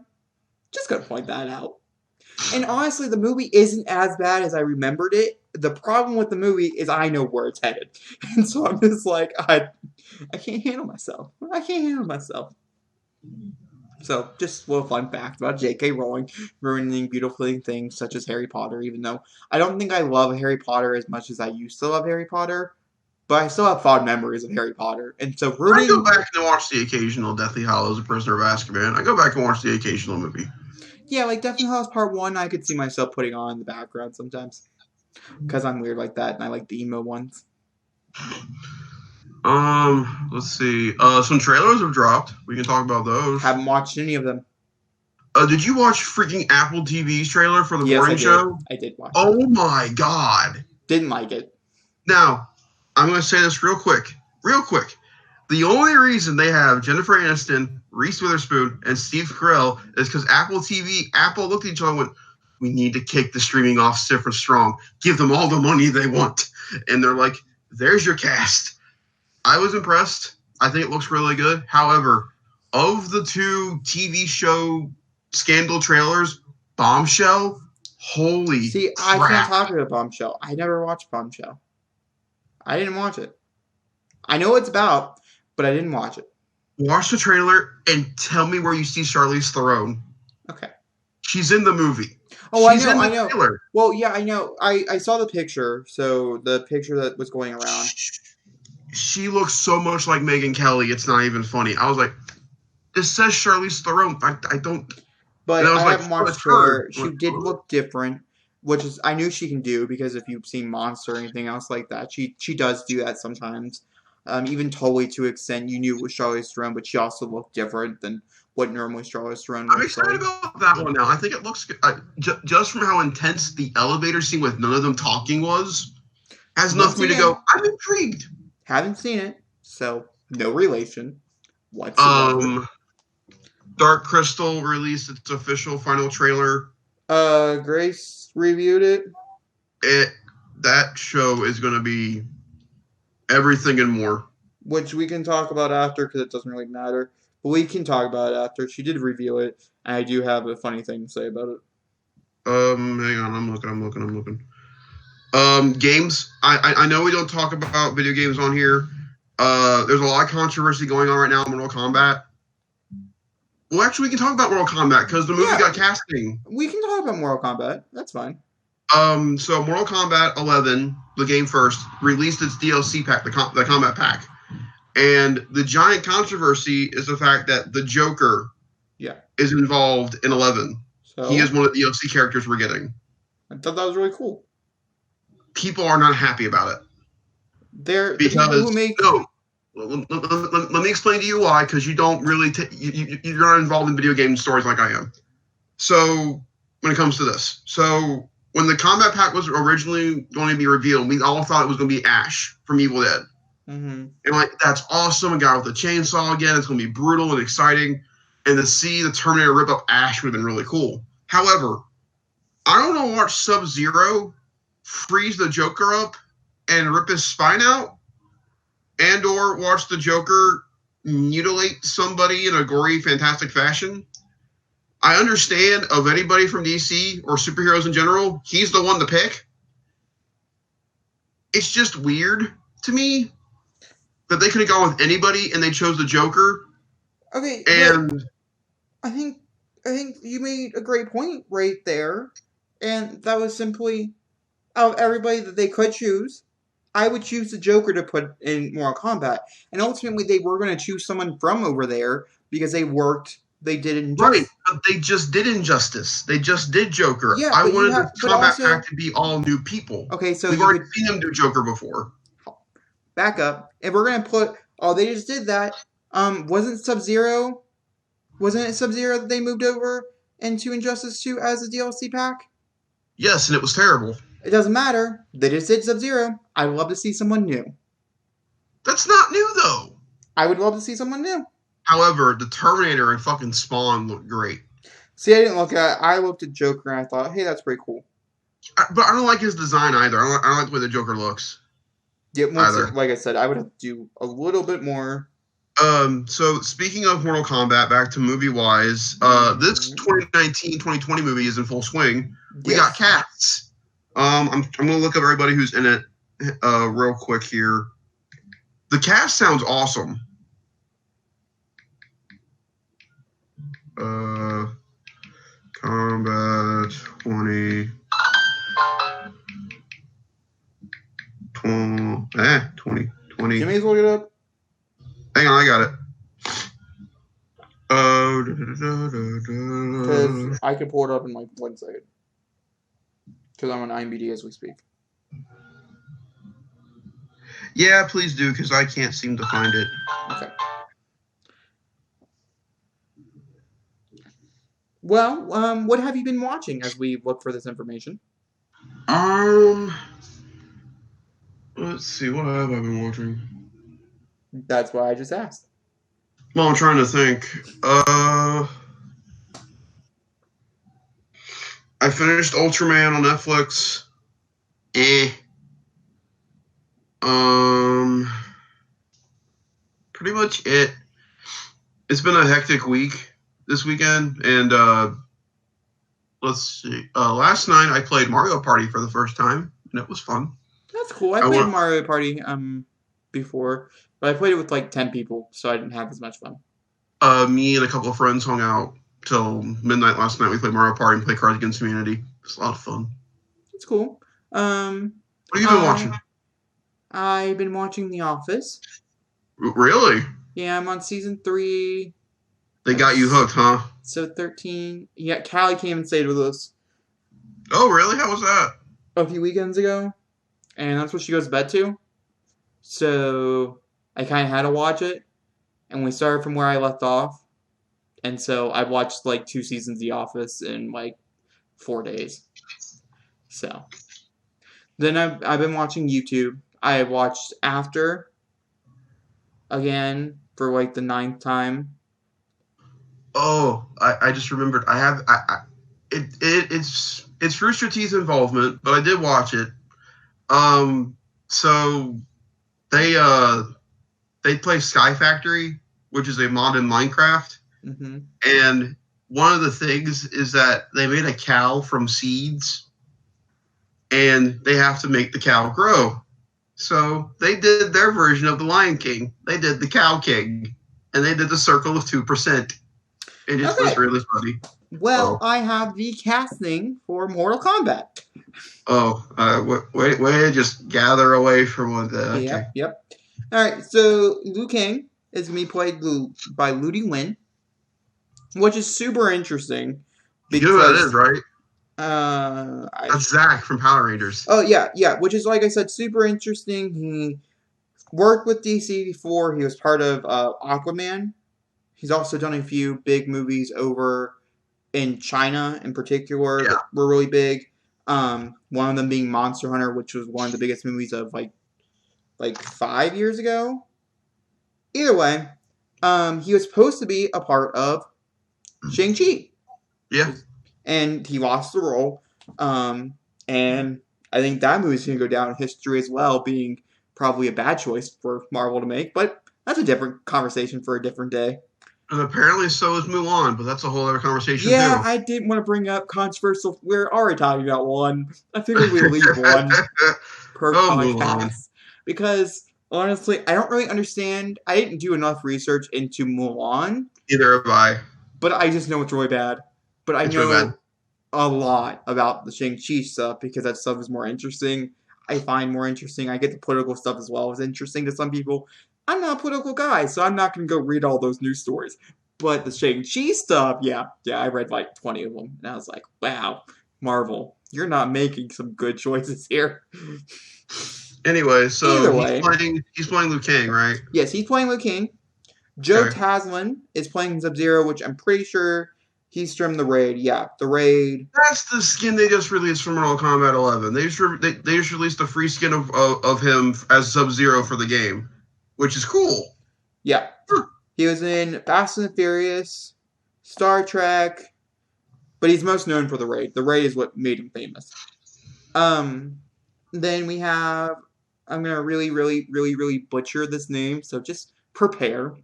Just gonna point that out. And honestly, the movie isn't as bad as I remembered it. The problem with the movie is I know where it's headed. And so I'm just like, I can't handle myself. I can't handle myself. So, just a little fun fact about J.K. Rowling ruining beautiful things such as Harry Potter, even though I don't think I love Harry Potter as much as I used to love Harry Potter. But I still have fond memories of Harry Potter. And so I go back and watch the occasional Deathly Hallows, A Prisoner of Azkaban. I go back and watch the occasional movie. Yeah, like Deathly Hallows Part 1, I could see myself putting on in the background sometimes. Because I'm weird like that, and I like the emo ones. Let's see. Some trailers have dropped. We can talk about those. Haven't watched any of them. Did you watch freaking Apple TV's trailer for the morning show? I did watch it. Oh my god. Didn't like it. Now, I'm going to say this real quick. The only reason they have Jennifer Aniston, Reese Witherspoon, and Steve Carell is because Apple looked at each other and went, we need to kick the streaming off stiff and strong. Give them all the money they want. And they're like, there's your cast. I was impressed. I think it looks really good. However, of the 2 TV show scandal trailers, Bombshell, holy See, crap. I can't talk about Bombshell. I never watched Bombshell. I didn't watch it. I know what it's about, but I didn't watch it. Watch the trailer and tell me where you see Charlize Theron. Okay. She's in the movie. Oh, She's I know. Trailer. Well, yeah, I know. I saw the picture. So the picture that was going around. She looks so much like Megyn Kelly. It's not even funny. I was like, this says Charlize Theron. I don't. But I haven't watched her. She did look different, which is I knew she can do because if you've seen Monster or anything else like that, she does do that sometimes. Even totally to an extent, you knew it was Charlize Theron, but she also looked different than what normally Charlize Theron I'm looks excited like. about that one now. I think it looks good. Just from how intense the elevator scene with none of them talking was, has enough for me to go, I'm intrigued. Haven't seen it, so no relation whatsoever. Dark Crystal released its official final trailer. Grace reviewed it. That show is going to be everything and more. Which we can talk about after because it doesn't really matter. But we can talk about it after. She did review it, and I do have a funny thing to say about it. Hang on, I'm looking. Games. I know we don't talk about video games on here. There's a lot of controversy going on right now in Mortal Kombat. Well, actually, we can talk about Mortal Kombat because the movie got casting. We can talk about Mortal Kombat. That's fine. So Mortal Kombat 11, the game first, released its DLC pack, the Combat Pack. And the giant controversy is the fact that the Joker is involved in 11. So, he is one of the DLC characters we're getting. I thought that was really cool. People are not happy about it. Let me explain to you why, because you don't really you're not involved in video game stories like I am. So when it comes to this, so when the Combat Pack was originally going to be revealed, we all thought it was going to be Ash from Evil Dead. Mm-hmm. And that's awesome. A guy with a chainsaw again. It's going to be brutal and exciting. And to see the Terminator rip up Ash would have been really cool. However, I don't want to watch Sub-Zero freeze the Joker up and rip his spine out, and or watch the Joker mutilate somebody in a gory, fantastic fashion. I understand of anybody from DC or superheroes in general, he's the one to pick. It's just weird to me that they could have gone with anybody and they chose the Joker. Okay, and I think you made a great point right there, and that was simply out of everybody that they could choose, I would choose the Joker to put in Mortal Kombat, and ultimately they were going to choose someone from over there because they did Injustice. Right, but they just did Injustice. They just did Joker. Yeah, I wanted the Combat Pack to be all new people. Okay, so we've already seen them do Joker before. Back up. If we're going to put, they just did that. Wasn't it Sub-Zero that they moved over into Injustice 2 as a DLC pack? Yes, and it was terrible. It doesn't matter. They just did Sub-Zero. I would love to see someone new. That's not new, though. I would love to see someone new. However, the Terminator and fucking Spawn look great. See, I didn't look at it. I looked at Joker and I thought, hey, that's pretty cool. But I don't like his design either. I don't like the way the Joker looks. Yeah, like I said, I would have to do a little bit more. So speaking of Mortal Kombat, back to movie-wise, this 2019-2020 movie is in full swing. We got cats. I'm gonna look up everybody who's in it real quick here. The cast sounds awesome. Combat 20. 2020. You may as well look it up. Hang on, I got it. Because I can pull it up in like 1 second. Because I'm on IMDb as we speak. Yeah, please do, because I can't seem to find it. Okay. Well, what have you been watching as we look for this information? Let's see, what have I been watching? That's why I just asked. Well, I'm trying to think. I finished Ultraman on Netflix. Pretty much it. It's been a hectic week this weekend, and let's see. Last night I played Mario Party for the first time, and it was fun. That's cool. I played Mario Party before, but I played it with like 10 people, so I didn't have as much fun. Me and a couple of friends hung out till midnight last night. We played Mario Party and played Cards Against Humanity. It's a lot of fun. It's cool. What have you been watching? I've been watching The Office. Really? Yeah, I'm on season 3. They got you hooked, huh? So 13. Yeah, Callie came and stayed with us. Oh, really? How was that? A few weekends ago. And that's what she goes to bed to. So I kind of had to watch it, and we started from where I left off, and so I watched like 2 seasons of The Office in like 4 days. So then I've been watching YouTube. I watched After again for like the 9th time. Oh, I just remembered. It's Rooster Teeth's involvement, but I did watch it. So they play Sky Factory, which is a mod in Minecraft, Mm-hmm. and one of the things is that they made a cow from seeds, and they have to make the cow grow. So they did their version of the Lion King. They did the Cow King, and they did the Circle of 2%. It just was really funny. Well, I have the casting for Mortal Kombat. Way to just gather away from one day. Okay. Yep. All right, so Liu Kang is going to be played by Ludi Win, which is super interesting. You know what that is, right? That's Zach from Power Rangers. Oh, yeah, which is, like I said, super interesting. He worked with DC before. He was part of Aquaman. He's also done a few big movies over in China in particular that were really big. One of them being Monster Hunter, which was one of the biggest movies of like 5 years ago. Either way, he was supposed to be a part of Shang-Chi. Yeah. And he lost the role. And I think that movie's going to go down in history as well, being probably a bad choice for Marvel to make. But that's a different conversation for a different day. And apparently so is Mulan, but that's a whole other conversation too. Yeah, I didn't want to bring up controversial. We're already talking about one. I figured we'd leave one per podcast. Mulan. Because, honestly, I don't really understand. I didn't do enough research into Mulan. Neither have I. But I just know it's really bad. But I know a lot about the Shang-Chi stuff because that stuff is more interesting. I find more interesting. I get the political stuff as well. It's interesting to some people. I'm not a political guy, so I'm not going to go read all those news stories. But the Shang-Chi stuff, yeah, I read like 20 of them. And I was like, wow, Marvel, you're not making some good choices here. Anyway, so he's playing Liu Kang, right? Yes, he's playing Liu Kang. Joe Taslim is playing Sub-Zero, which I'm pretty sure he's from the Raid. Yeah, the Raid. That's the skin they just released from Mortal Kombat 11. They just released a free skin of him as Sub-Zero for the game, which is cool. Yeah. He was in Fast and the Furious, Star Trek, but he's most known for the Raid. The Raid is what made him famous. Then we have, I'm going to really butcher this name, so just prepare.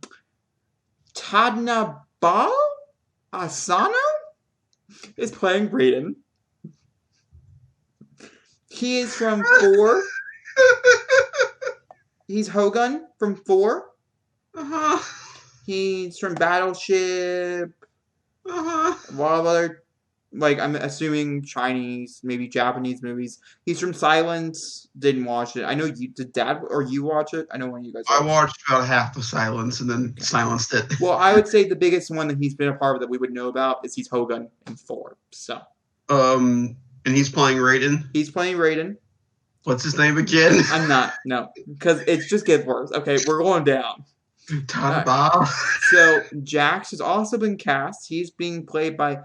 Tadnabal Asano is playing Raiden. He is from 4. He's Hogun from 4. Uh-huh. He's from Battleship. Uh-huh. A lot of other, like, I'm assuming Chinese, maybe Japanese movies. He's from Silence. Didn't watch it. I know you did. Dad or you watch it? I know one of you guys. I watched about half of Silence and then silenced it. Well, I would say the biggest one that he's been a part of that we would know about is he's Hogun in 4. So. And he's playing Raiden. He's playing Raiden. What's his name again? I'm not. No, because it just gets worse. Okay, we're going down. Right. So Jax has also been cast. He's being played by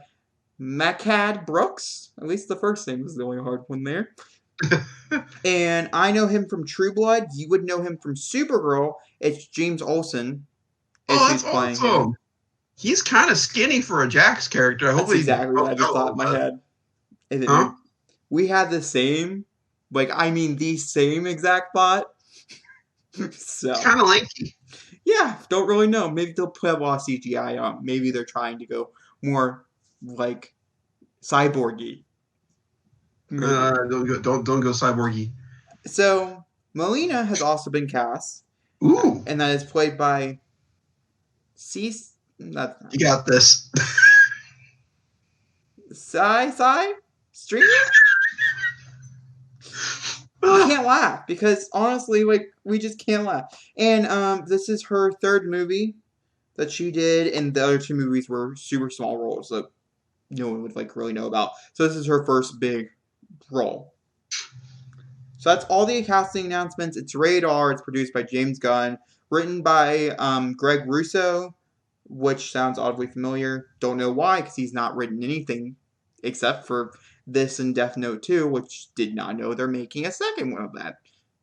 Makad Brooks. At least the first name was the only hard one there. And I know him from True Blood. You would know him from Supergirl. It's James Olsen. Oh, that's awesome. He's kind of skinny for a Jax character. That's exactly what I just thought in my head. Huh? We had the same, the same exact thought. So it's kind of lanky. Yeah, don't really know. Maybe they'll put a lot of CGI on. Maybe they're trying to go more like cyborgy. Don't go cyborgy. So Melina has also been cast. Ooh, and that is played by You got this. Sai Streamer. You can't laugh because honestly, we just can't laugh. And this is her 3rd movie that she did, and the other 2 movies were super small roles that no one would really know about. So this is her first big role. So that's all the casting announcements. It's rated R. It's produced by James Gunn. Written by Greg Russo, which sounds oddly familiar. Don't know why, because he's not written anything except for this and Death Note 2, which did not know they're making a second one of that.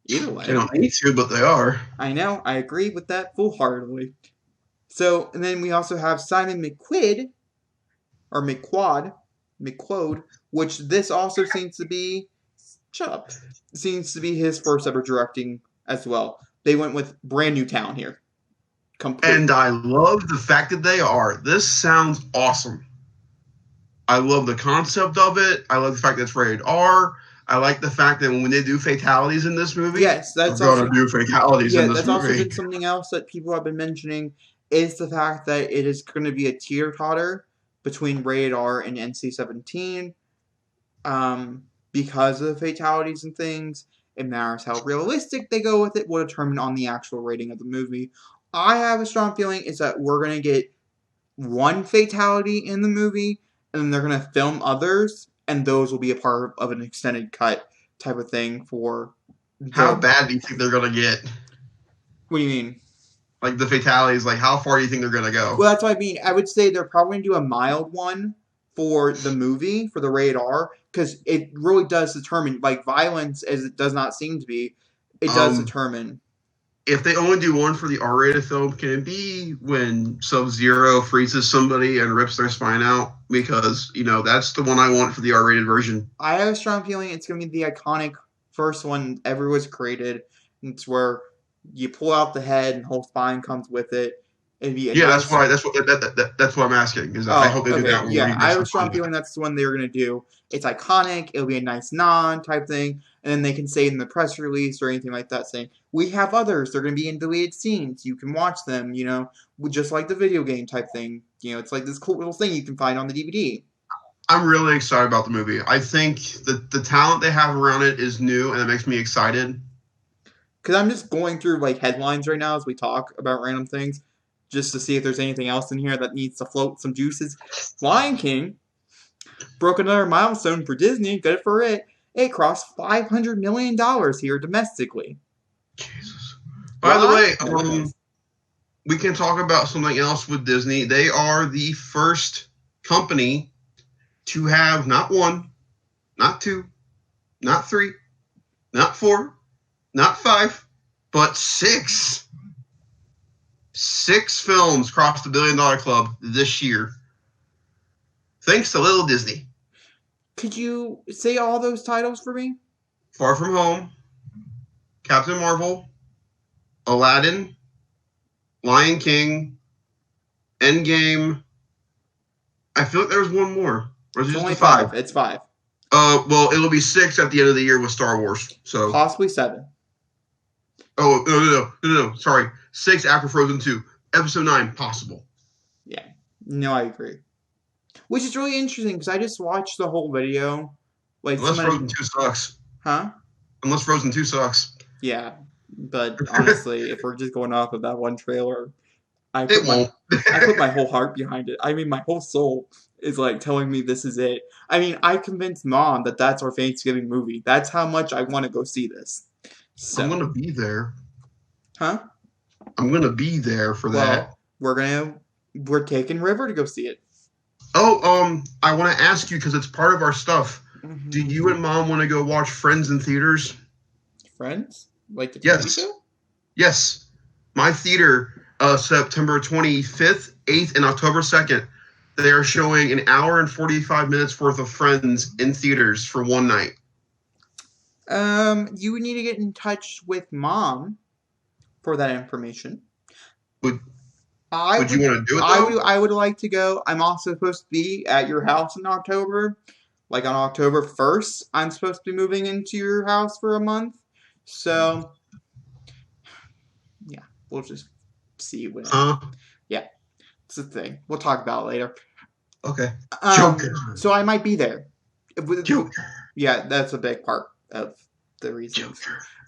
Either way. They don't need to, but they are. I know, I agree with that full-heartedly. So, and then we also have Simon McQuoid, which this also seems to be, seems to be his first ever directing as well. They went with brand new town here. Completely. And I love the fact that they are. This sounds awesome. I love the concept of it. I love the fact that it's rated R. I like the fact that when they do fatalities in this movie, yes, that's they're going to do fatalities in this that's movie. also been something else that people have been mentioning is the fact that it is going to be a teeter-totter between rated R and NC-17 because of the fatalities and things. It matters how realistic they go with it will determine on the actual rating of the movie. I have a strong feeling is that we're going to get one fatality in the movie, and then they're going to film others, and those will be a part of an extended cut type of thing for... How bad do you think they're going to get? What do you mean? Like the fatalities, like how far do you think they're going to go? Well, that's what I mean. I would say they're probably going to do a mild one for the movie, for the rated R, because it really does determine, like, violence, as it does not seem to be, it does determine. If they only do one for the R-rated film, can it be when Sub-Zero freezes somebody and rips their spine out? Because, that's the one I want for the R-rated version. I have a strong feeling it's going to be the iconic first one ever was created. It's where you pull out the head and whole spine comes with it. That's what I'm asking. I hope they do that one. Yeah, I have a strong feeling that's the one they're going to do. It's iconic. It'll be a nice nod type thing. And then they can say in the press release or anything like that saying, we have others. They're going to be in deleted scenes. You can watch them, just like the video game type thing. It's like this cool little thing you can find on the DVD. I'm really excited about the movie. I think that the talent they have around it is new, and it makes me excited. Because I'm just going through headlines right now as we talk about random things, just to see if there's anything else in here that needs to float some juices. Lion King broke another milestone for Disney. Good for it. It crossed $500 million here domestically. Jesus. By the way, we can talk about something else with Disney. They are the first company to have not one, not two, not three, not four, not five, but six. 6 films crossed the $1 billion club this year. Thanks to little Disney. Could you say all those titles for me? Far From Home, Captain Marvel, Aladdin, Lion King, Endgame. I feel like there was one more. Or is it just only 5? It's 5. Well, it'll be 6 at the end of the year with Star Wars. So possibly 7. Oh, no. Sorry. 6 after Frozen 2. Episode 9, possible. Yeah. No, I agree. Which is really interesting, because I just watched the whole video. Unless Frozen 2 sucks. Huh? Unless Frozen 2 sucks. Yeah. But honestly, if we're just going off of that one trailer, I put my whole heart behind it. I mean, my whole soul is telling me this is it. I mean, I convinced Mom that that's our Thanksgiving movie. That's how much I want to go see this. So, I'm going to be there. Huh? I'm going to be there for that. We're taking River to go see it. Oh, I want to ask you, because it's part of our stuff. Mm-hmm. Do you and Mom want to go watch Friends in theaters? Friends? Like the TV show? Yes. My theater, September 25th, 8th, and October 2nd, they are showing an hour and 45 minutes worth of Friends in theaters for one night. You would need to get in touch with Mom for that information. Would you want to do it, though? I would like to go. I'm also supposed to be at your house in October. On October 1st, I'm supposed to be moving into your house for a month. So, yeah, we'll just see when. Yeah, it's a thing. We'll talk about it later. Okay. Joker. So I might be there. Joker. Yeah, that's a big part of the reason.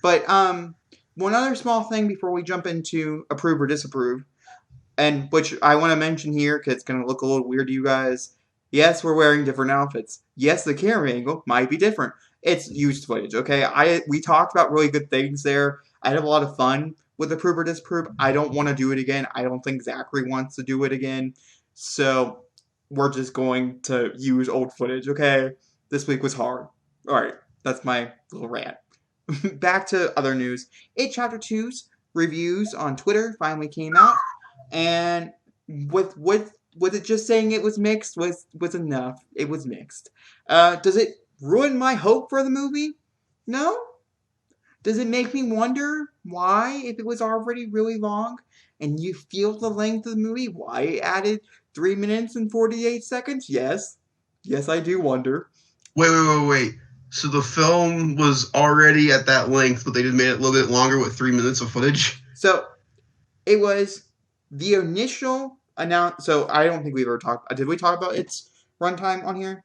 But one other small thing before we jump into approve or disapprove, and which I want to mention here because it's going to look a little weird to you guys. Yes, we're wearing different outfits. Yes, the camera angle might be different. It's used footage, okay? We talked about really good things there. I had a lot of fun, with Approve or Disapprove. I don't want to do it again. I don't think Zachary wants to do it again. So we're just going to use old footage, okay? This week was hard. All right, that's my little rant. Back to other news. It Chapter 2's reviews on Twitter finally came out, and with it just saying it was mixed was enough. It was mixed. Does it ruin my hope for the movie? No. Does it make me wonder why, if it was already really long, and you feel the length of the movie, why it added 3 minutes and 48 seconds? Yes. Yes, I do wonder. Wait. So the film was already at that length, but they just made it a little bit longer with 3 minutes of footage? So, it was the initial announce. So, I don't think we've ever talked. Did we talk about its runtime on here?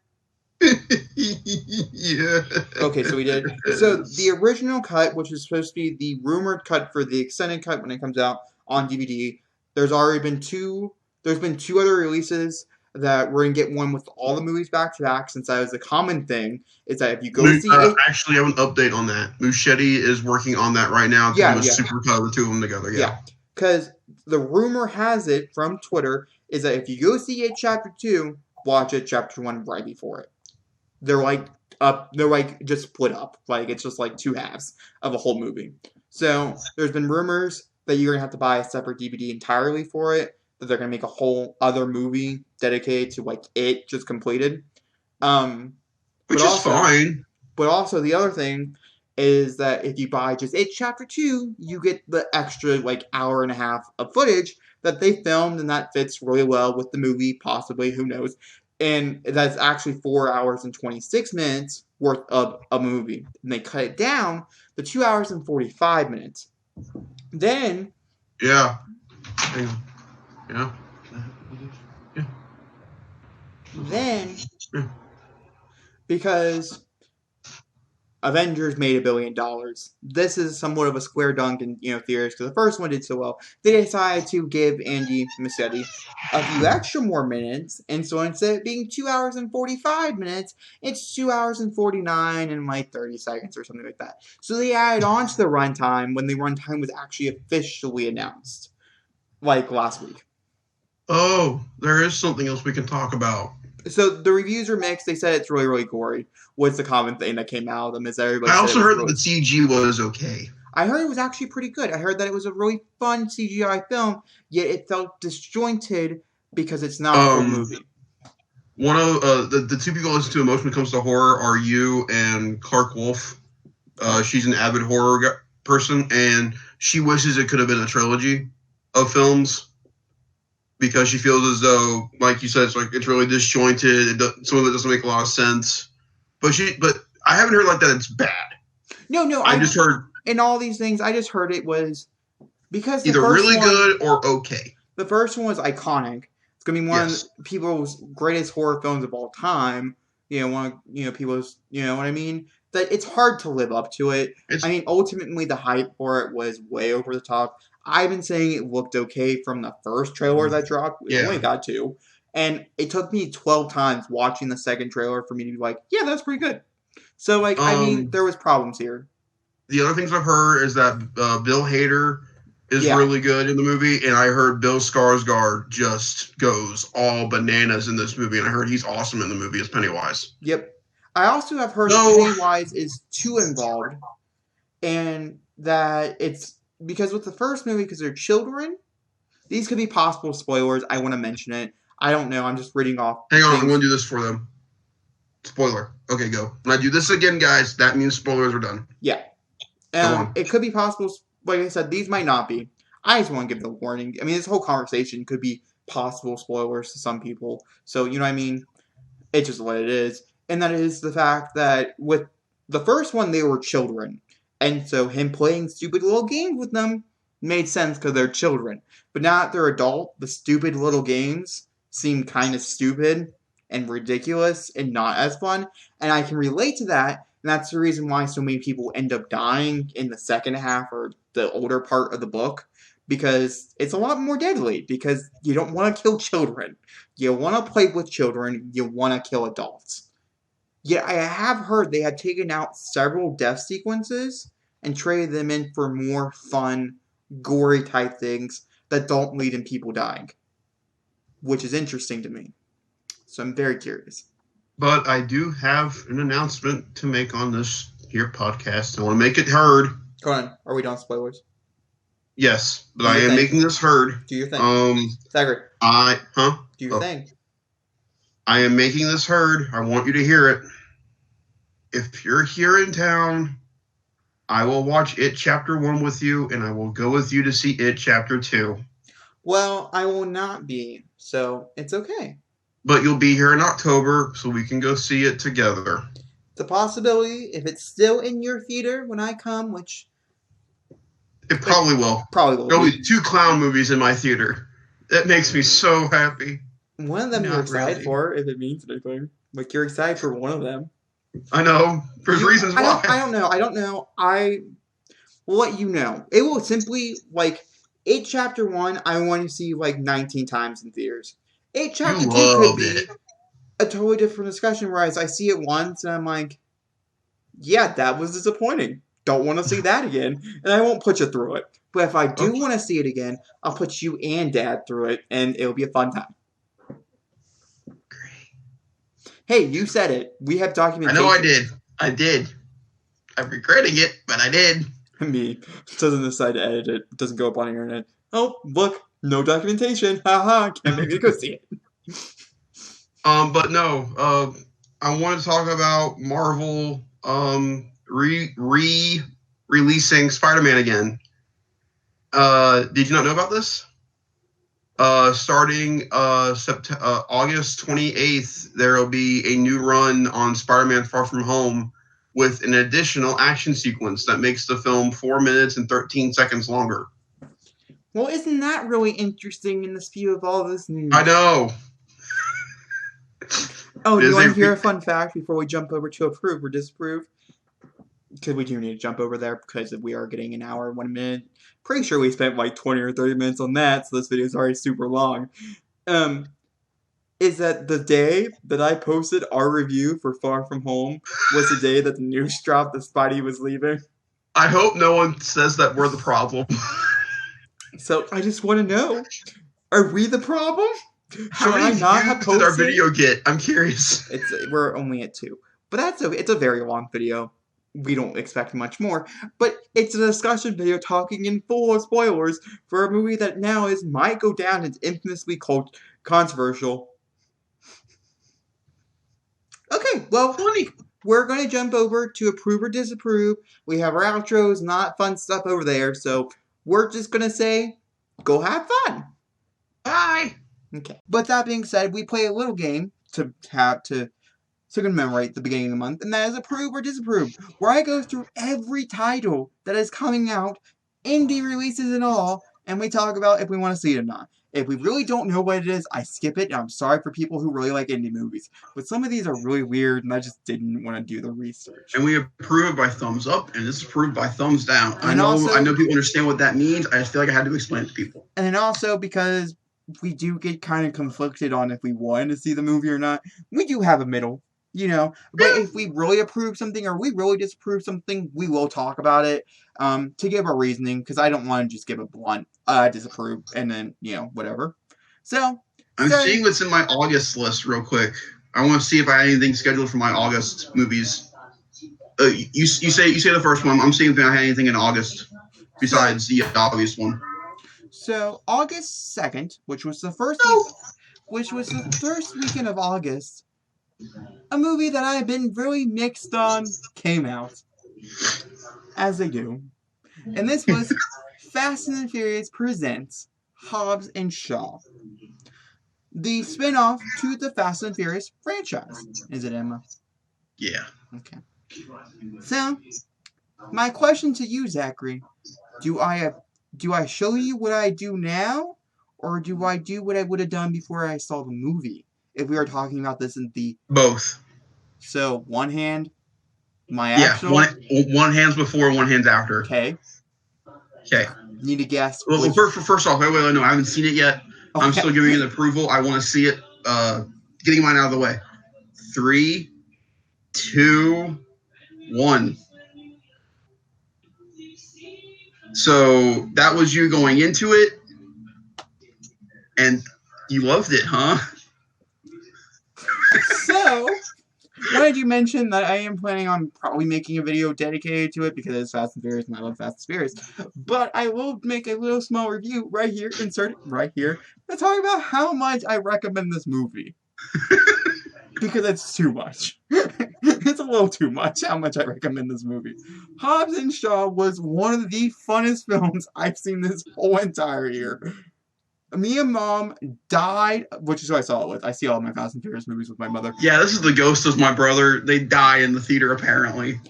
Yeah. Okay, so we did. So, the original cut, which is supposed to be the rumored cut for the extended cut when it comes out on DVD, there's already been two. There's been two other releases that we're going to get one with all the movies back to back, since that was a common thing, is that if you go see it... Actually, I have an update on that. Muschietti is working on that right now to do a super cut of the two of them together. Yeah, because the rumor has it from Twitter is that if you go see it Chapter 2, watch it Chapter 1 right before it. They're just split up. Like, it's just like two halves of a whole movie. So, there's been rumors that you're going to have to buy a separate DVD entirely for it, that they're going to make a whole other movie dedicated to, like, it just completed. Which is fine. But also, the other thing is that if you buy just it Chapter 2, you get the extra, like, hour and a half of footage that they filmed, and that fits really well with the movie, possibly, who knows. And that's actually 4 hours and 26 minutes worth of a movie. And they cut it down to 2 hours and 45 minutes. Then... Yeah. Then, because Avengers made $1 billion, this is somewhat of a square dunk in theaters, because the first one did so well. They decided to give Andy Muschietti a few extra more minutes, and so instead of being 2 hours and 45 minutes, it's 2 hours and 49 and like 30 seconds or something like that. So they added on to the runtime when the runtime was actually officially announced, like last week. Oh, there is something else we can talk about. So the reviews are mixed. They said it's really, really gory. What's the common thing that came out of them? Is everybody? I also heard that the CG was okay. I heard it was actually pretty good. I heard that it was a really fun CGI film, yet it felt disjointed because it's not a full movie. One of the two people I listen to most when it comes to horror are you and Clark Wolf. She's an avid horror person, and she wishes it could have been a trilogy of films, because she feels as though, like you said, it's really disjointed. Some of it doesn't make a lot of sense. But I haven't heard like that it's bad. No. I just heard in all these things. I just heard it was because either really good or okay. The first one was iconic. It's gonna be one of people's greatest horror films of all time. People's. You know what I mean? That it's hard to live up to it. Ultimately, the hype for it was way over the top. I've been saying it looked okay from the first trailer that dropped. We only got 2. And it took me 12 times watching the second trailer for me to be like, yeah, that's pretty good. So, there was problems here. The other things I've heard is that Bill Hader is really good in the movie. And I heard Bill Skarsgård just goes all bananas in this movie. And I heard he's awesome in the movie as Pennywise. Yep. I also have heard that Pennywise is too involved. And that it's... Because with the first movie, because they're children, these could be possible spoilers. I want to mention it. I don't know. I'm just reading off. Hang on. I'm going to do this for them. Spoiler. Okay, go. When I do this again, guys, that means spoilers are done. Yeah. It could be possible. Like I said, these might not be. I just want to give the warning. I mean, this whole conversation could be possible spoilers to some people. So, you know what I mean? It's just what it is. And that is the fact that with the first one, they were children. And so him playing stupid little games with them made sense because they're children. But now that they're adult, the stupid little games seem kind of stupid and ridiculous and not as fun. And I can relate to that. And that's the reason why so many people end up dying in the second half or the older part of the book. Because it's a lot more deadly. Because you don't want to kill children. You want to play with children. You want to kill adults. Yet I have heard they have taken out several death sequences and traded them in for more fun, gory type things that don't lead in people dying, which is interesting to me. So I'm very curious. But I do have an announcement to make on this here podcast. I want to make it heard. Go on. Are we done spoilers? Yes, but Do I your am thing. making this heard. Do your thing. Zachary, do your thing. I am making this heard. I want you to hear it. If you're here in town, I will watch It Chapter 1 with you, and I will go with you to see It Chapter 2. Well, I will not be, so it's okay. But you'll be here in October, so we can go see it together. It's a possibility. If it's still in your theater when I come, which... It probably will. Probably will. There'll be 2 clown movies in my theater. That makes me so happy. One of them Not you're excited really. for, if it means anything. Like, you're excited for one of them. I know. There's reasons why. I don't know. I will let you know. It will simply, like, It Chapter 1, I want to see, like, 19 times in theaters. It Chapter 2 could be a totally different discussion, whereas I see it once, and I'm like, yeah, that was disappointing. Don't want to see that again. And I won't put you through it. But if I do want to see it again, I'll put you and Dad through it, and it'll be a fun time. Hey, you said it. We have documentation. I know I did. I'm regretting it, but I did. Me doesn't decide to edit it. Doesn't go up on the internet. Oh, look, no documentation. Haha, can't make me go see it. But no. I want to talk about Marvel releasing Spider-Man again. Did you not know about this? Starting August 28th, there will be a new run on Spider-Man Far From Home with an additional action sequence that makes the film 4 minutes and 13 seconds longer. Well, isn't that really interesting in the speed of all this news? I know. Oh, do you want to hear a fun fact before we jump over to approve or disapprove? Because we do need to jump over there because we are getting an hour and 1 minute. Pretty sure we spent like 20 or 30 minutes on that, so this video is already super long. Is that the day that I posted our review for Far From Home was the day that the news dropped that Spidey was leaving? I hope no one says that we're the problem. So I just want to know, are we the problem? How many views did our video get? I'm curious. We're only at 2. But that's okay. It's a very long video. We don't expect much more. But it's a discussion video talking in full of spoilers for a movie that now might go down as infamously controversial. Okay, well, we're going to jump over to approve or disapprove. We have our outros, not fun stuff over there. So we're just going to say, go have fun. Bye. Okay. But that being said, we play a little game to commemorate the beginning of the month, and that is approve or disapprove, where I go through every title that is coming out, indie releases and all, and we talk about if we want to see it or not. If we really don't know what it is, I skip it, and I'm sorry for people who really like indie movies. But some of these are really weird, and I just didn't want to do the research. And we approve by thumbs up, and disapprove by thumbs down. And I know people understand what that means. I just feel like I had to explain it to people. And then also, because we do get kind of conflicted on if we want to see the movie or not, we do have a middle. You know, but if we really approve something or we really disapprove something, we will talk about it to give our reasoning, because I don't want to just give a blunt disapprove and then, whatever. So, I'm seeing what's in my August list real quick. I want to see if I have anything scheduled for my August movies. You say the first one. I'm seeing if I have anything in August besides the obvious one. So, August 2nd, which was the first weekend of August, a movie that I've been really mixed on came out, as they do. And this was Fast and Furious Presents Hobbs and Shaw, the spin-off to the Fast and Furious franchise. Is it, Emma? Yeah. Okay. So, my question to you, Zachary, do I show you what I do now, or do I do what I would have done before I saw the movie? If we are talking about this in the... Both. So, one hand, my actual... Yeah, one hand's before, one hand's after. Okay. Okay. Need to guess. Well, first off, wait, no, I haven't seen it yet. Okay. I'm still giving it approval. I want to see it. Getting mine out of the way. 3, 2, 1. So that was you going into it, and you loved it, huh? So, why did you mention that I am planning on probably making a video dedicated to it because it's Fast and Furious and I love Fast and Furious. But I will make a little small review right here, insert it right here, to talk about how much I recommend this movie. Because it's too much. It's a little too much how much I recommend this movie. Hobbs and Shaw was one of the funnest films I've seen this whole entire year. Me and Mom died, which is who I saw it with. I see all my Fast and Furious movies with my mother. Yeah, this is the ghost of my brother. They die in the theater, apparently.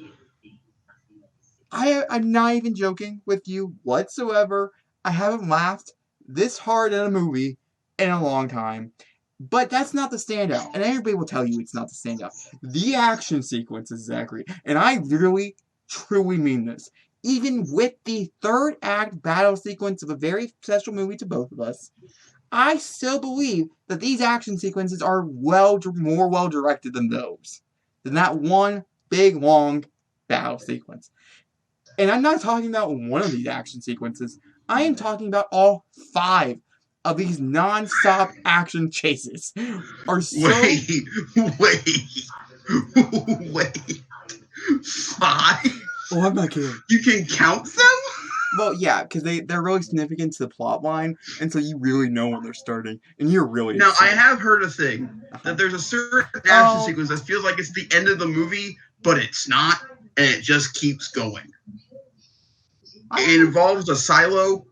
I'm not even joking with you whatsoever. I haven't laughed this hard at a movie in a long time. But that's not the standout. And everybody will tell you it's not the standout. The action sequences, Zachary. And I literally, truly mean this. Even with the third act battle sequence of a very special movie to both of us, I still believe that these action sequences are more well directed than those. Than that one big, long battle sequence. And I'm not talking about one of these action sequences. I am talking about all 5 of these non-stop action chases are so... Wait. 5? Oh, I'm not kidding. You can count them? Well, yeah, because they're really significant to the plot line, and so you really know when they're starting, and you're really Now, excited. I have heard a thing, that there's a certain action sequence that feels like it's the end of the movie, but it's not, and it just keeps going. It involves a silo.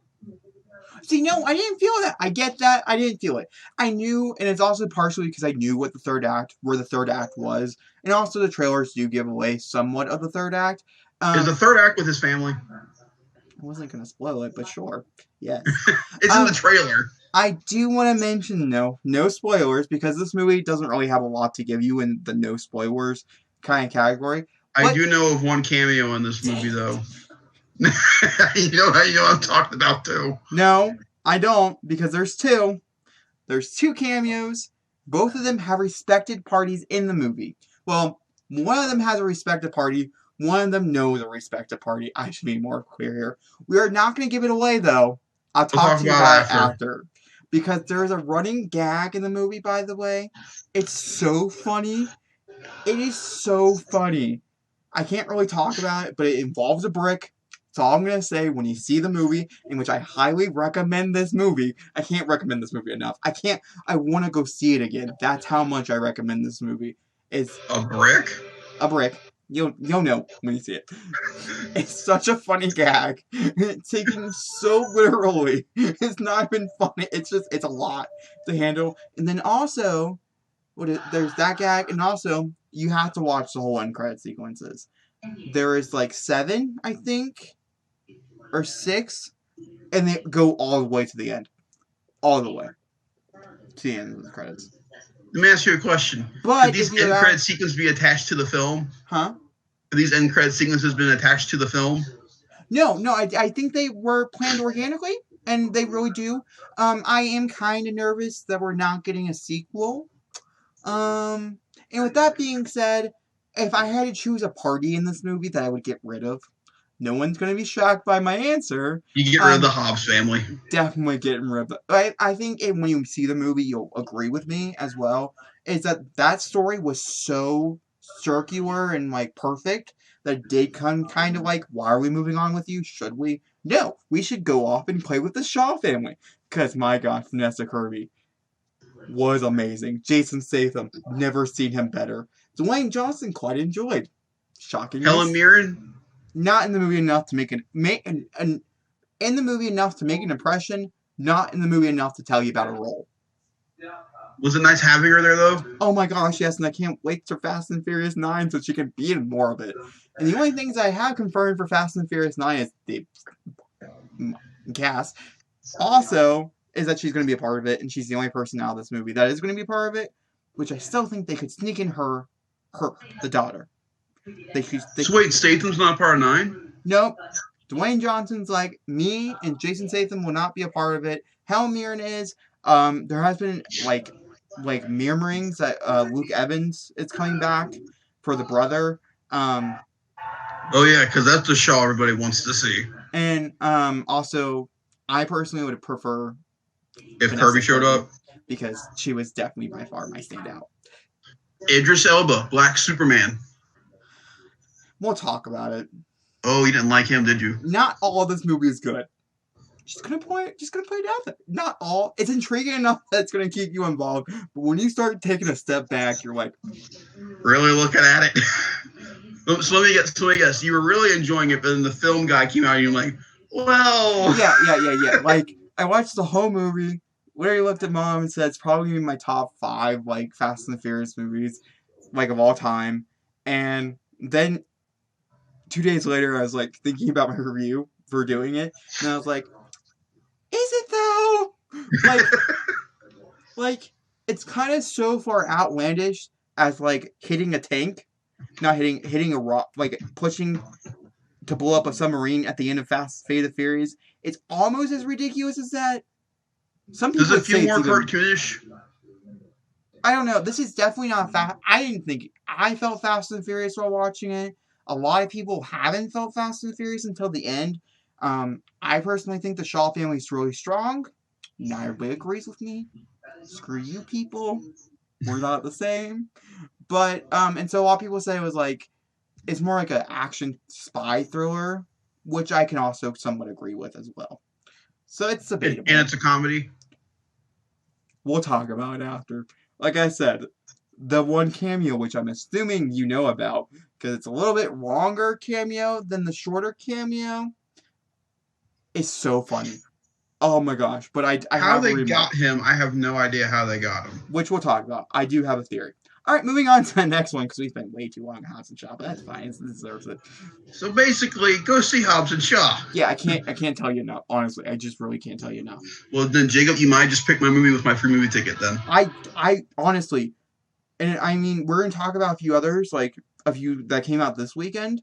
See, no, I didn't feel that. I get that. I didn't feel it. I knew, and it's also partially because I knew where the third act was, and also the trailers do give away somewhat of the third act. Is the third act with his family? I wasn't going to spoil it, but sure. Yes. It's in the trailer. I do want to mention, no spoilers, because this movie doesn't really have a lot to give you in the no spoilers kind of category. I do know of one cameo in this movie, though. you know I'm talking about, too. No, I don't, because there's 2. There's 2 cameos. Both of them have respected parties in the movie. Well, one of them has a respected party. One of them knows a respected party. I should be more clear here. We are not going to give it away, though. I'll talk to you about it after. Because there's a running gag in the movie, by the way. It's so funny. It is so funny. I can't really talk about it, but it involves a brick. That's all I'm going to say. When you see the movie, in which I highly recommend this movie, I can't recommend this movie enough. I want to go see it again. That's how much I recommend this movie. It's a brick? A brick. You'll know when you see it. It's such a funny gag. It's taken so literally. It's not even funny. It's a lot to handle. And then also, there's that gag, and also, you have to watch the whole end credit sequences. There is like 7, I think, or 6, and they go all the way to the end. All the way to the end of the credits. Let me ask you a question. But could these end credit sequences be attached to the film? Huh? Have these end credit sequences been attached to the film? No, I think they were planned organically, and they really do. I am kind of nervous that we're not getting a sequel. And with that being said, if I had to choose a party in this movie that I would get rid of, no one's going to be shocked by my answer. You get rid of the Hobbs family. Definitely getting rid of it. I think when you see the movie, you'll agree with me as well, is that story was so circular and, like, perfect that it did come kind of like, why are we moving on with you? Should we? No, we should go off and play with the Shaw family. Because, my God, Vanessa Kirby was amazing. Jason Statham, never seen him better. Dwayne Johnson, quite enjoyed. Shocking. Helen Mirren? Not in the movie enough to in the movie enough to make an impression, not in the movie enough to tell you about a role. Was it nice having her there, though? Oh my gosh, yes, and I can't wait for Fast and Furious 9 so she can be in more of it. And the only things I have confirmed for Fast and Furious 9 is the cast. Also, is that she's going to be a part of it, and she's the only person out of this movie that is going to be a part of it, which I still think they could sneak in the daughter. So wait, Statham's not part of 9? Nope. Dwayne Johnson's like, me and Jason Statham will not be a part of it. Helen Mirren is. There has been, like murmurings that Luke Evans is coming back for the brother. Oh, yeah, because that's the show everybody wants to see. And also, I personally would prefer If Vanessa Kirby showed Kirby up. because she was definitely by far my standout. Idris Elba, Black Superman. We'll talk about it. Oh, you didn't like him, did you? Not all of this movie is good. Just gonna point it out there. Not all. It's intriguing enough that it's gonna keep you involved. But when you start taking a step back, you're like, really looking at it. So let me guess. You were really enjoying it, but then the film guy came out and you're like, well. Yeah. Like, I watched the whole movie. Larry looked at Mom and said it's probably in my top 5, like, Fast and the Furious movies, like, of all time. And then 2 days later, I was, like, thinking about my review for doing it. And I was like, is it though? Like, it's kind of so far outlandish as, like, hitting a tank. Not hitting a rock, like, pushing to blow up a submarine at the end of Fate of the Furious. It's almost as ridiculous as that. Some people There's a few more cartoonish. I don't know. This is definitely not fast. I didn't think I felt Fast and Furious while watching it. A lot of people haven't felt Fast and Furious until the end. I personally think the Shaw family is really strong. Not everybody agrees with me. Screw you people. We're not the same. But, and so a lot of people say it was like, it's more like an action spy thriller, which I can also somewhat agree with as well. So it's debatable. And it's a comedy? We'll talk about it after. Like I said, the one cameo, which I'm assuming you know about, because it's a little bit longer cameo than the shorter cameo, is so funny. Oh my gosh. But I how they got him, I have no idea how they got him. Which we'll talk about. I do have a theory. All right, moving on to the next one, because we spent way too long on Hobbs and Shaw, but that's fine. It deserves it. So basically, go see Hobbs and Shaw. Yeah, I can't tell you enough. Honestly, I just really can't tell you enough. Well, then, Jacob, you might just pick my movie with my free movie ticket, then. I honestly, and I mean, we're going to talk about a few others, like a few that came out this weekend,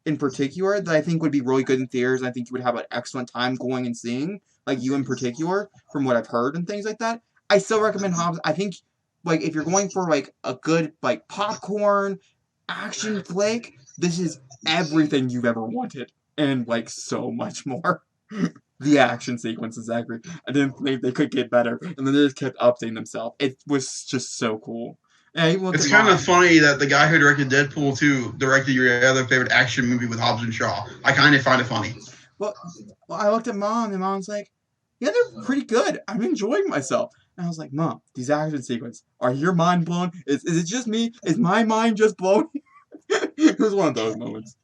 in particular, that I think would be really good in theaters. I think you would have an excellent time going and seeing, like you in particular, from what I've heard and things like that. I still recommend Hobbs. I think, like, if you're going for, like, a good, like, popcorn action flick, this is everything you've ever wanted. And, like, so much more. The action sequences, actually. I didn't think they could get better. And then they just kept updating themselves. It was just so cool. It's kind of funny that the guy who directed Deadpool 2 directed your other favorite action movie with Hobbs and Shaw. I kind of find it funny. Well, I looked at Mom, and Mom's like, yeah, they're pretty good. I'm enjoying myself. And I was like, Mom, these action sequences, are your mind blown? Is it just me? Is my mind just blown? It was one of those moments.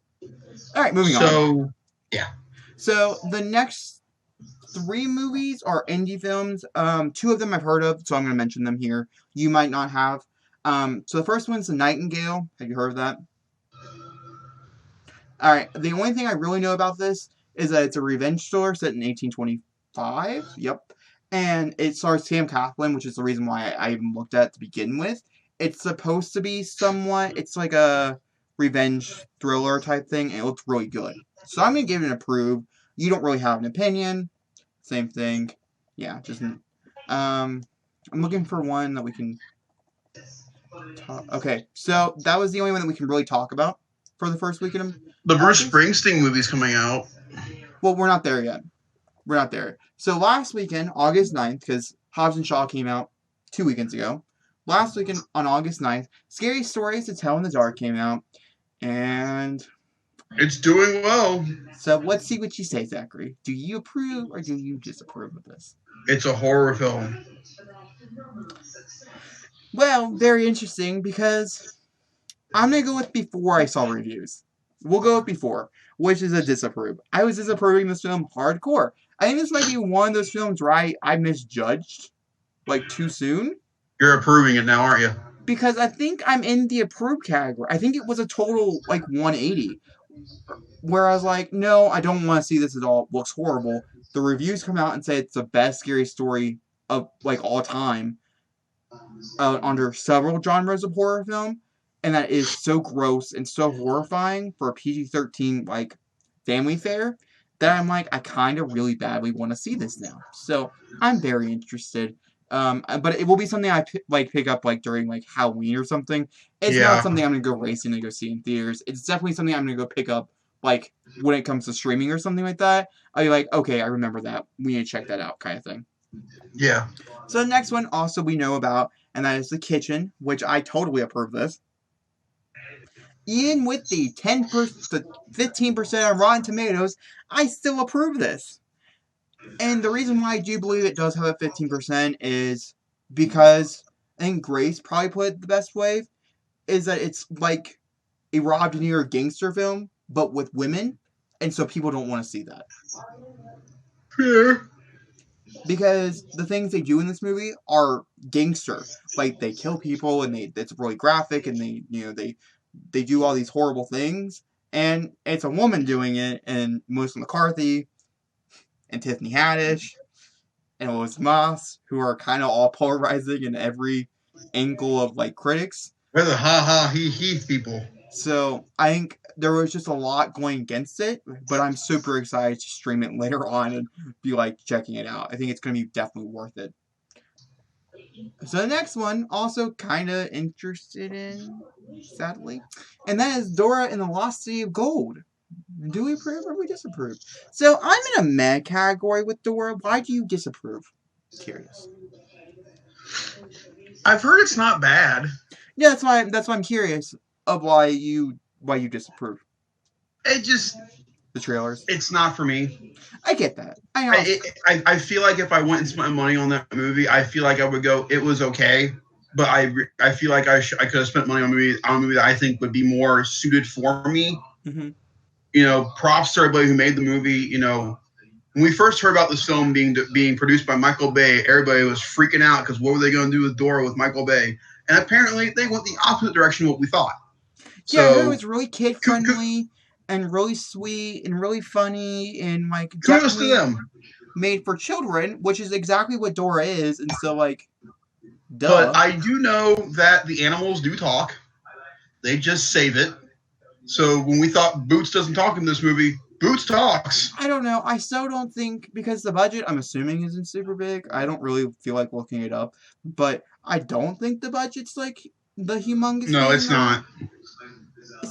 All right, moving on. Yeah. So the next 3 movies are indie films. 2 of them I've heard of, so I'm going to mention them here. You might not have. So the first one's The Nightingale. Have you heard of that? All right. The only thing I really know about this is that it's a revenge thriller set in 1825. Yep. And it stars Sam Claflin, which is the reason why I even looked at it to begin with. It's supposed to be somewhat, it's like a revenge thriller type thing, and it looks really good. So I'm going to give it an approve. You don't really have an opinion. Same thing. Yeah, just, I'm looking for one that we can talk. Okay, so that was the only one that we can really talk about for the first weekend. The Bruce Springsteen movie's coming out. Well, we're not there yet. We're not there. So last weekend, August 9th, because Hobbs and Shaw came out 2 weekends ago. Last weekend, on August 9th, Scary Stories to Tell in the Dark came out. And it's doing well. So let's see what you say, Zachary. Do you approve or do you disapprove of this? It's a horror film. Well, very interesting, because I'm going to go with before I saw reviews. We'll go with before, which is a disapprove. I was disapproving this film hardcore. I think this might be one of those films where I misjudged, like, too soon. You're approving it now, aren't you? Because I think I'm in the approved category. I think it was a total, like, 180. Where I was like, no, I don't want to see this at all. It looks horrible. The reviews come out and say it's the best scary story of, like, all time. Under several genres of horror film. And that is so gross and so horrifying for a PG-13, like, family fare, that I'm like, I kind of really badly want to see this now. So, I'm very interested. But it will be something I pick up, like, during, like, Halloween or something. It's not something I'm going to go racing to go see in theaters. It's definitely something I'm going to go pick up like when it comes to streaming or something like that, I'll be like, okay, I remember that. We need to check that out, kind of thing. Yeah. So the next one also we know about, and that is The Kitchen, which I totally approve this. Even with the 10%, the 15% on Rotten Tomatoes, I still approve this. And the reason why I do believe it does have a 15% is because I think Grace probably put it the best way, is that it's like a Rob De Niro gangster film, but with women, and so people don't want to see that. Fair. Because the things they do in this movie are gangster. Like, they kill people, and it's really graphic, and they do all these horrible things, and it's a woman doing it, and Melissa McCarthy, and Tiffany Haddish, and Elis Moss, who are kind of all polarizing in every angle of, like, critics. We're the ha-ha, he people. So, I think there was just a lot going against it, but I'm super excited to stream it later on and be, like, checking it out. I think it's going to be definitely worth it. So the next one, also kind of interested in, sadly, and that is Dora and the Lost City of Gold. Do we approve or we disapprove? So I'm in a meh category with Dora. Why do you disapprove? Curious. I've heard it's not bad. Yeah, that's why I'm curious of why you disapprove. It just, The trailers. it's not for me. I get that. I feel like if I went and spent money on that movie, I feel like I would go, it was okay, but I feel like I could have spent money on a movie that I think would be more suited for me. Mm-hmm. You know, props to everybody who made the movie. You know, when we first heard about this film being produced by Michael Bay, everybody was freaking out because what were they going to do with Dora with Michael Bay? And apparently they went the opposite direction of what we thought. Yeah, So, it was really kid friendly and really sweet and really funny and like kudos to them. Made for children, which is exactly what Dora is, and so like, duh. But I do know that the animals do talk. They just save it. So when we thought Boots doesn't talk in this movie, Boots talks. I don't know. I still don't think, because the budget, I'm assuming, isn't super big. I don't really feel like looking it up, but I don't think the budget's like the humongous. No, it's not.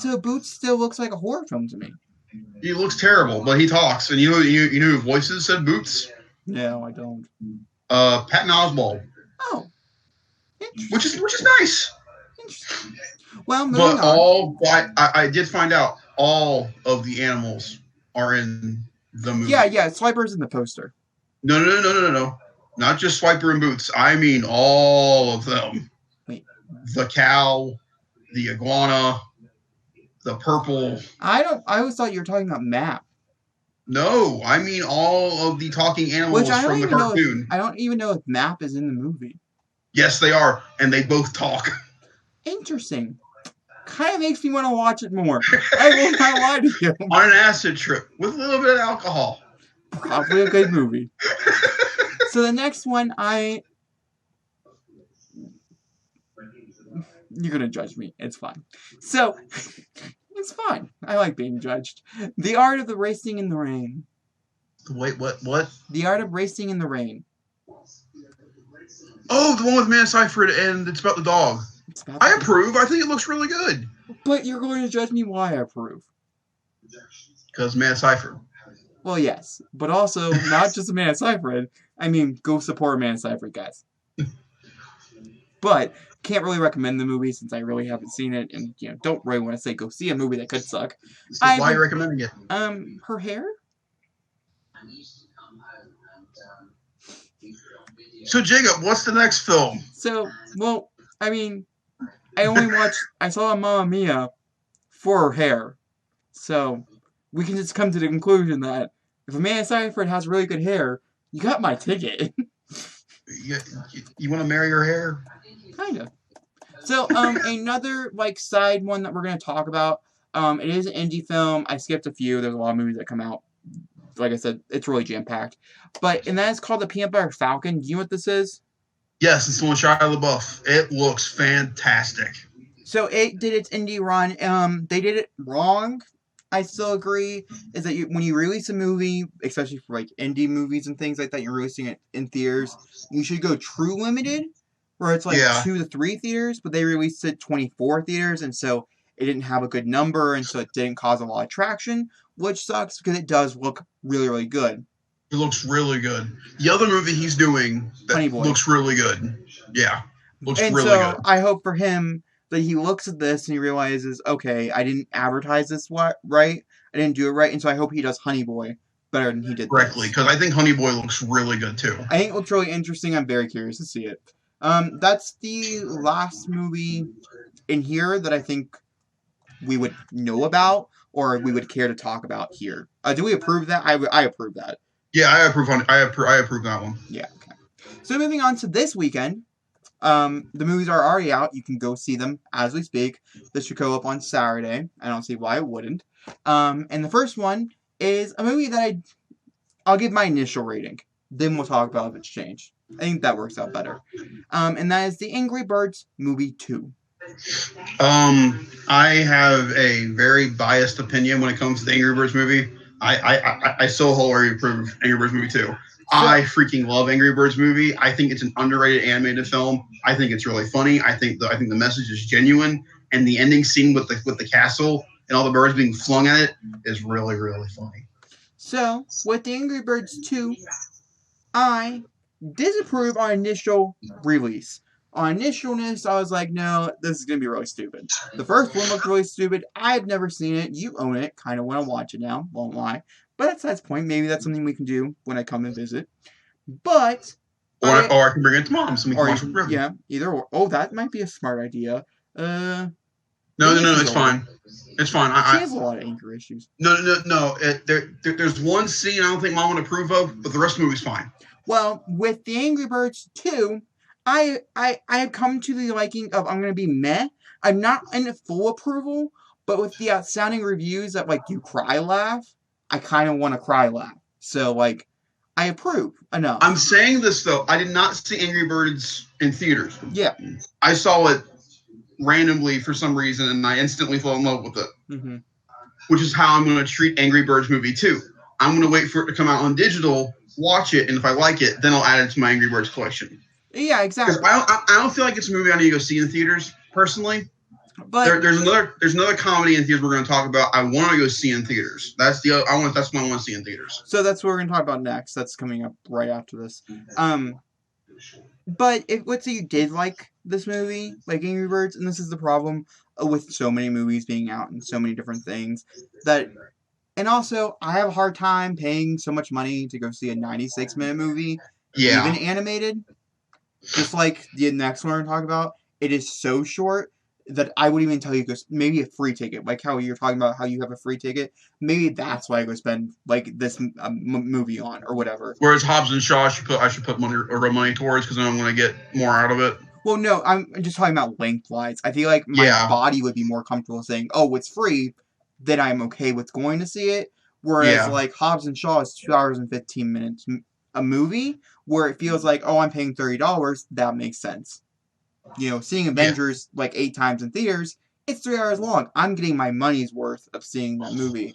So Boots still looks like a horror film to me. He looks terrible, but he talks. And you know who voices said Boots? No, I don't. Patton Oswalt. Oh, Which is nice. interesting. Well, moving on. I did find out all of the animals are in the movie. Yeah. Swiper's in the poster. No. Not just Swiper and Boots. I mean all of them. Wait. The cow, the iguana, the purple. I always thought you were talking about Map. No, I mean all of the talking animals from the cartoon. I don't even know if Map is in the movie. Yes, they are, and they both talk. Interesting. Kind of makes me want to watch it more. I will not lie to you. On an acid trip with a little bit of alcohol. Probably a good movie. So the next one, you're going to judge me. It's fine. So, it's fine. I like being judged. The Art of the Racing in the Rain. Wait, what? The Art of Racing in the Rain. Oh, the one with Amanda Seyfried, and it's about the dog. I approve. I think it looks really good. But you're going to judge me why I approve. Because Amanda Seyfried. Well, yes. But also, not just Amanda Seyfried. I mean, go support Amanda Seyfried, guys. But can't really recommend the movie since I really haven't seen it, and don't really want to say go see a movie that could suck. So why are you recommending it? Her hair. So Jacob, what's the next film? So, well, I mean, I saw Mamma Mia for her hair, so we can just come to the conclusion that if Amanda Seyfried has really good hair, you got my ticket. You want to marry her hair? Kinda. So, another, side one that we're going to talk about, it is an indie film. I skipped a few. There's a lot of movies that come out. Like I said, it's really jam-packed. And that is called The Peanut Butter Falcon. Do you know what this is? Yes, it's the one with Shia LaBeouf. It looks fantastic. So, it did its indie run. They did it wrong. I still agree, is that when you release a movie, especially for indie movies and things like that, you're releasing it in theaters, you should go true limited, where it's 2 to 3 theaters, but they released it 24 theaters, and so it didn't have a good number, and so it didn't cause a lot of traction, which sucks because it does look really, really good. It looks really good. The other movie he's doing Honey that Boy. looks really good. Yeah, looks And really so good. I hope for him that he looks at this and he realizes, okay, I didn't advertise this right. I didn't do it right, and so I hope he does Honey Boy better than he did Correctly, this. because I think Honey Boy looks really good too. I think it looks really interesting. I'm very curious to see it. That's the last movie in here that I think we would know about or we would care to talk about here. Do we approve that? I approve that. Yeah, I approve that one. Yeah. Okay. So moving on to this weekend, the movies are already out. You can go see them as we speak. This should go up on Saturday. I don't see why it wouldn't. And the first one is a movie that I'll give my initial rating. Then we'll talk about if it's changed. I think that works out better. And that is the Angry Birds movie 2. I have a very biased opinion when it comes to the Angry Birds movie. I so wholeheartedly approve Angry Birds movie 2. I freaking love Angry Birds movie. I think it's an underrated animated film. I think it's really funny. I think the message is genuine, and the ending scene with the castle and all the birds being flung at it is really, really funny. So with the Angry Birds 2, I disapprove on initial release. On initialness, I was like, no, this is going to be really stupid. The first one looked really stupid. I've never seen it. You own it. Kind of want to watch it now. Won't lie. But that's the point. Maybe that's something we can do when I come and visit. But... Or I can bring it to Mom so we can watch it. Yeah, either or. Oh, that might be a smart idea. No, it's fine. It's fine. She has a lot of anger issues. No. There's one scene I don't think Mom would approve of, but the rest of the movie's fine. Well, with the Angry Birds 2, I have come to the liking of I'm going to be meh. I'm not in full approval, but with the outstanding reviews that, like, you cry laugh, I kind of want to cry laugh. So, like, I approve enough. I'm saying this, though. I did not see Angry Birds in theaters. Yeah. I saw it randomly for some reason, and I instantly fell in love with it. Mm-hmm. Which is how I'm going to treat Angry Birds movie 2. I'm going to wait for it to come out on digital, watch it, and if I like it, then I'll add it to my Angry Birds collection. Yeah, exactly. I don't feel like it's a movie I need to go see in theaters, personally. But there's another comedy in theaters we're going to talk about. I want to go see in theaters. That's what I want to see in theaters. So that's what we're going to talk about next. That's coming up right after this. But let's say you did like this movie, like Angry Birds, and this is the problem with so many movies being out and so many different things and also I have a hard time paying so much money to go see a 96-minute movie, even animated. Just like the next one we're talking about, it is so short that I would even tell you maybe a free ticket, like how you're talking about how you have a free ticket. Maybe that's why I go spend like this movie on or whatever. Whereas Hobbs and Shaw, I should put money towards because then I'm going to get more out of it. Well, no, I'm just talking about lengthwise. I feel like my body would be more comfortable saying, "Oh, it's free," then I'm okay with going to see it. Whereas like Hobbs and Shaw is 2 hours and 15 minutes a movie, where it feels like, oh, I'm paying $30. That makes sense. You know, seeing Avengers like 8 times in theaters, it's 3 hours long. I'm getting my money's worth of seeing that movie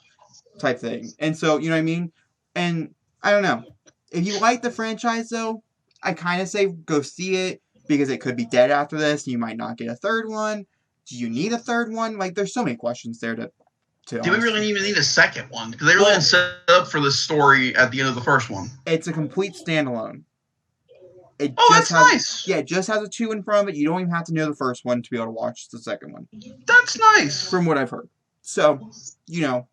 type thing. And so, you know what I mean? And I don't know. If you like the franchise, though, I kind of say go see it because it could be dead after this. You might not get a third one. Do you need a third one? Like, there's so many questions there to do we really even need a second one? Because they really didn't set up for this story at the end of the first one. It's a complete standalone. That's nice. Yeah, it just has a 2 in front of it. You don't even have to know the first one to be able to watch the second one. That's nice. From what I've heard. So, you know,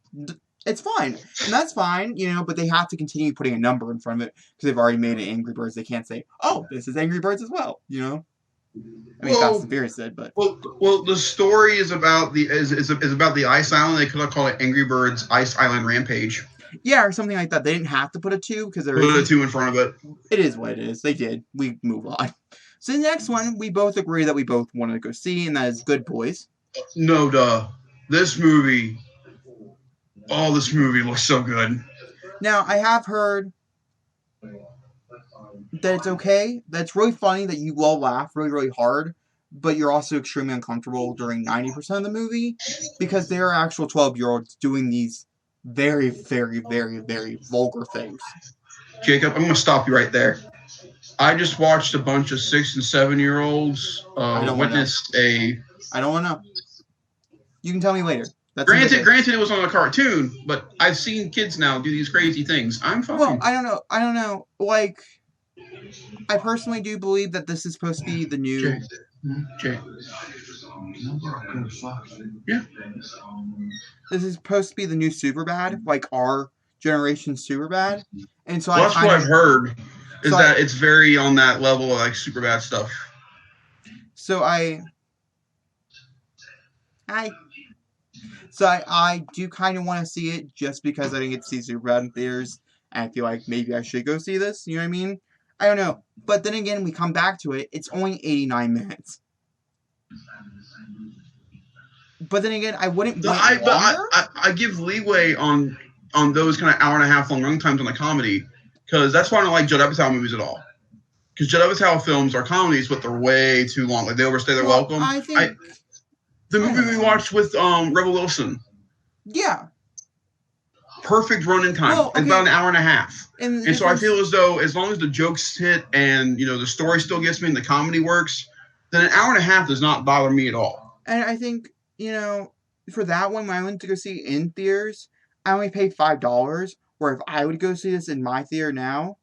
it's fine. And that's fine, you know, but they have to continue putting a number in front of it because they've already made it Angry Birds. They can't say, oh, this is Angry Birds as well, you know? I mean, Fast and Furious did, but... Well, the story is about the Ice Island. They could have called it Angry Birds Ice Island Rampage. Yeah, or something like that. They didn't have to put a 2 because there put a 2 in front of it. It is what it is. They did. We move on. So the next one, we both agree that we both wanted to go see, and that is Good Boys. No, duh. This movie looks so good. Now, I have heard that it's okay, that it's really funny, that you will laugh really, really hard, but you're also extremely uncomfortable during 90% of the movie because there are actual 12-year-olds doing these very, very, very, very vulgar things. Jacob, I'm going to stop you right there. I just watched a bunch of 6 and 7-year-olds witness I don't want to know. You can tell me later. That seems like Granted, it was on a cartoon, but I've seen kids now do these crazy things. I'm fine. Well, I don't know. Like, I personally do believe that this is supposed to be the new. Jay. Yeah. This is supposed to be the new Superbad, like our generation Superbad, and so that's what I've heard. Is that it's very on that level of like Superbad stuff. So I do kind of want to see it just because I didn't get to see Superbad in theaters. And I feel like maybe I should go see this. You know what I mean? I don't know. But then again, we come back to it. It's only 89 minutes. But then again, I wouldn't want longer. I give leeway on those kind of hour and a half long run times on the comedy, because that's why I don't like Judd Apatow movies at all. Because Judd Apatow films are comedies, but they're way too long. Like, they overstay their welcome. The movie we watched with Rebel Wilson. Yeah. Perfect running time. Well, okay. It's about an hour and a half. And so I feel as though as long as the jokes hit and, you know, the story still gets me and the comedy works, then an hour and a half does not bother me at all. And I think, you know, for that one, when I went to go see in theaters, I only paid $5. Where if I would go see this in my theater now,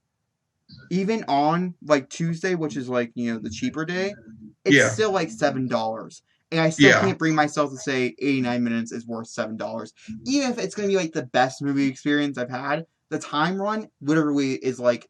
even on, like, Tuesday, which is, like, you know, the cheaper day, it's still, like, $7. And I still can't bring myself to say 89 minutes is worth $7. Even if it's going to be, like, the best movie experience I've had, the time run literally is, like,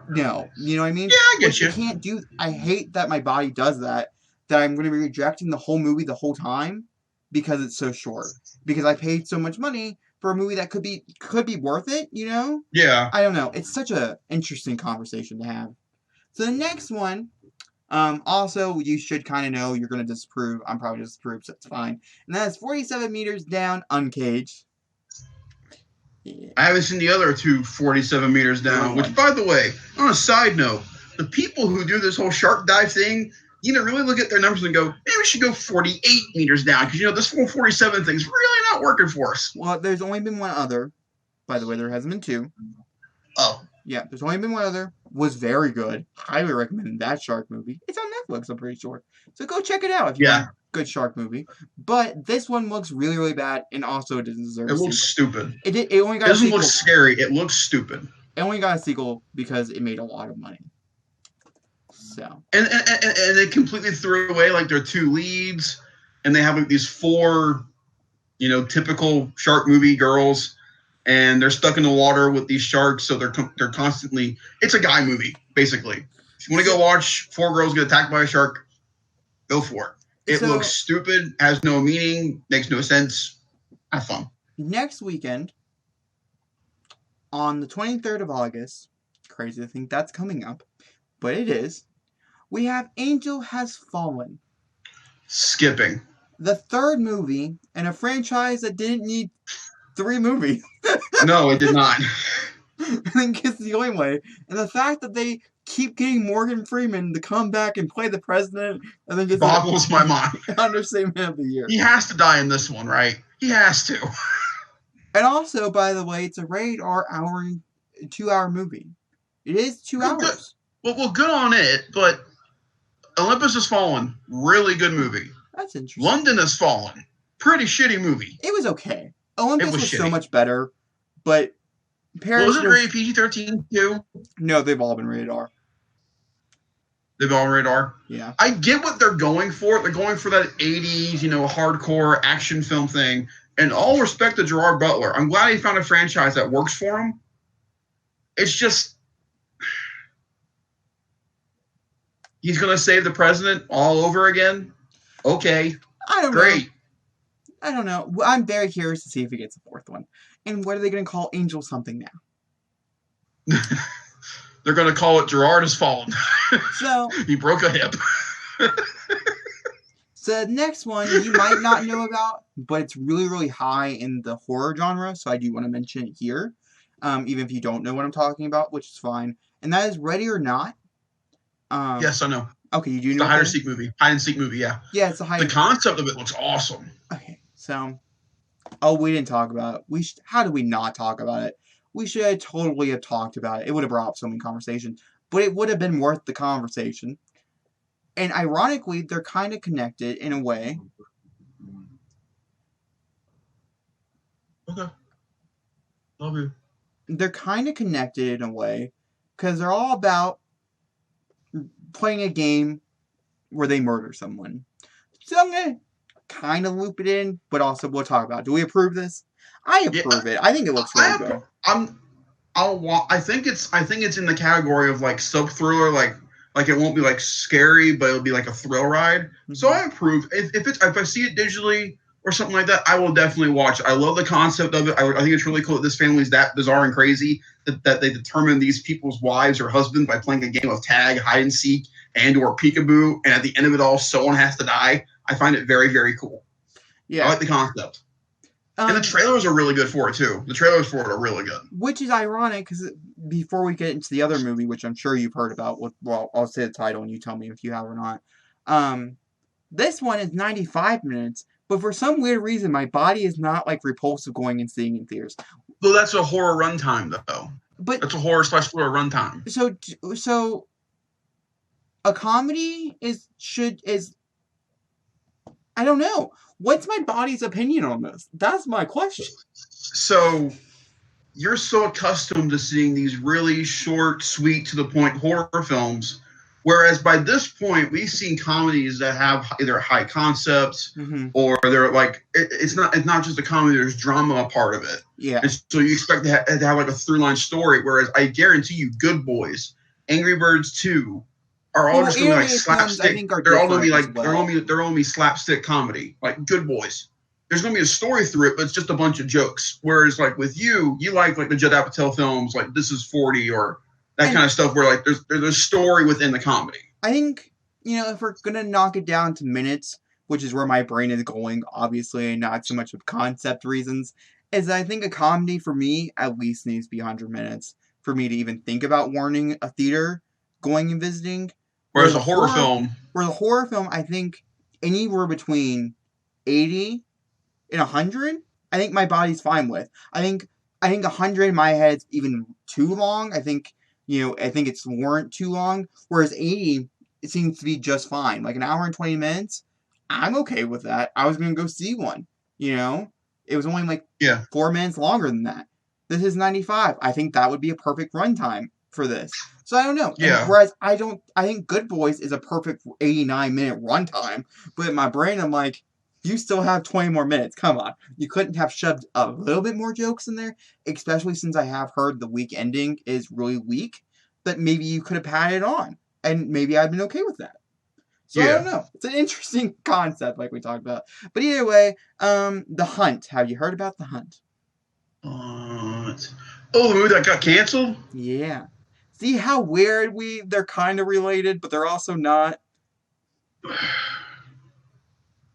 no. You know what I mean? Yeah, I get you. Can't do... I hate that my body does that I'm going to be rejecting the whole movie the whole time because it's so short. Because I paid so much money for a movie that could be worth it, you know? Yeah. I don't know. It's such a interesting conversation to have. So the next one... also, you should kind of know you're going to disapprove. I'm probably disapprove, so it's fine. And that's 47 meters down, uncaged. Yeah. I haven't seen the other two 47 meters down, which, by the way, on a side note, the people who do this whole shark dive thing, you know, really look at their numbers and go, maybe we should go 48 meters down, because, you know, this whole 47 thing's really not working for us. Well, there's only been one other. By the way, there hasn't been two. Oh. Yeah, there's only been one other. Was very good. Highly recommend that shark movie. It's on Netflix, I'm pretty sure. So go check it out if you want a good shark movie. But this one looks really, really bad, and also it doesn't deserve a sequel. It looks stupid. It only got a sequel. It doesn't look scary. It looks stupid. It only got a sequel because it made a lot of money. So. And they completely threw away, like, their two leads, and they have, like, these four, you know, typical shark movie girls. And they're stuck in the water with these sharks, so they're constantly... It's a guy movie, basically. If you want to go watch four girls get attacked by a shark, go for it. It looks stupid, has no meaning, makes no sense. Have fun. Next weekend, on the 23rd of August, crazy to think that's coming up, but it is, we have Angel Has Fallen. Skipping. The third movie in a franchise that didn't need 3 movies. No, it did not. I think it's the only way. And the fact that they keep getting Morgan Freeman to come back and play the president, I think it's boggles my mind. Understatement of the year. He has to die in this one, right? He has to. And also, by the way, it's a rated R 2-hour movie. It is 2 hours. Well, good on it, but Olympus Has Fallen, really good movie. That's interesting. London Has Fallen, pretty shitty movie. It was okay. Olympus was so much better, but Paris was it rated PG-13 too? No, they've all been rated R. They've all been rated R? Yeah. I get what they're going for. They're going for that 80s, you know, hardcore action film thing. And all respect to Gerard Butler. I'm glad he found a franchise that works for him. It's just... He's going to save the president all over again? Okay. I don't know. Great. I don't know. I'm very curious to see if he gets a fourth one. And what are they going to call Angel something now? They're going to call it Gerard Has Fallen. So he broke a hip. So the next one you might not know about, but it's really, really high in the horror genre, so I do want to mention it here, even if you don't know what I'm talking about, which is fine. And that is Ready or Not. Yes, I know. Okay, you do know. It's a hide-and-seek movie. Hide-and-seek movie, yeah. Yeah, it's a hide. The concept of it looks awesome. Okay, so... Oh, we didn't talk about it. How did we not talk about it? We should totally have talked about it. It would have brought up so many conversations. But it would have been worth the conversation. And ironically, they're kind of connected in a way. Okay. Love you. They're kind of connected in a way because they're all about playing a game where they murder someone. So I'm gonna kind of loop it in, but also we'll talk about it. Do we approve this? I approve it. I think it looks really good. I think it's in the category of like sub thriller, like it won't be like scary, but it'll be like a thrill ride. Mm-hmm. So I approve. If I see it digitally or something like that, I will definitely watch it. I love the concept of it. I think it's really cool that this family's that bizarre and crazy that they determine these people's wives or husbands by playing a game of tag, hide and seek, and or peekaboo, and at the end of it all, someone has to die. I find it very, very cool. Yeah, I like the concept. And the trailers are really good for it, too. The trailers for it are really good. Which is ironic, because before we get into the other movie, which I'm sure you've heard about, well, I'll say the title and you tell me if you have or not. This one is 95 minutes, but for some weird reason, my body is not, like, repulsive going and seeing in theaters. Well, that's a horror runtime, though. But that's a horror/thriller runtime. So, a comedy is I don't know. What's my body's opinion on this? That's my question. So, you're so accustomed to seeing these really short, sweet, to the point horror films, whereas by this point, we've seen comedies that have either high concepts or they're like it's not just a comedy. There's drama a part of it. Yeah. And so you expect to have like a through-line story. Whereas I guarantee you, Good Boys, Angry Birds 2. Are all just going to be like slapstick. They're all going to be like they're going to be slapstick comedy, like Good Boys. There's going to be a story through it, but it's just a bunch of jokes. Whereas like with you like the Judd Apatow films, like This Is 40 or that kind of stuff, where like there's a story within the comedy. I think if we're going to knock it down to minutes, which is where my brain is going, obviously, and not so much of concept reasons, is I think a comedy for me at least needs to be 100 minutes for me to even think about warning a theater going and visiting. Whereas a horror film, I think anywhere between 80 and 100, I think my body's fine with. I think 100 in my head's even too long. I think it's warrant too long. Whereas 80, it seems to be just fine. Like an hour and 20 minutes, I'm okay with that. I was gonna go see one. It was only like 4 minutes longer than that. This is 95. I think that would be a perfect runtime for this. So I don't know. Yeah. Whereas I think Good Boys is a perfect 89-minute runtime, but in my brain I'm like, you still have 20 more minutes. Come on. You couldn't have shoved a little bit more jokes in there, especially since I have heard the week ending is really weak, but maybe you could have padded it on, and maybe I'd been okay with that. So I don't know. It's an interesting concept like we talked about. But either way, The Hunt. Have you heard about The Hunt? The movie that got canceled? Yeah. See how weird they're kind of related, but they're also not.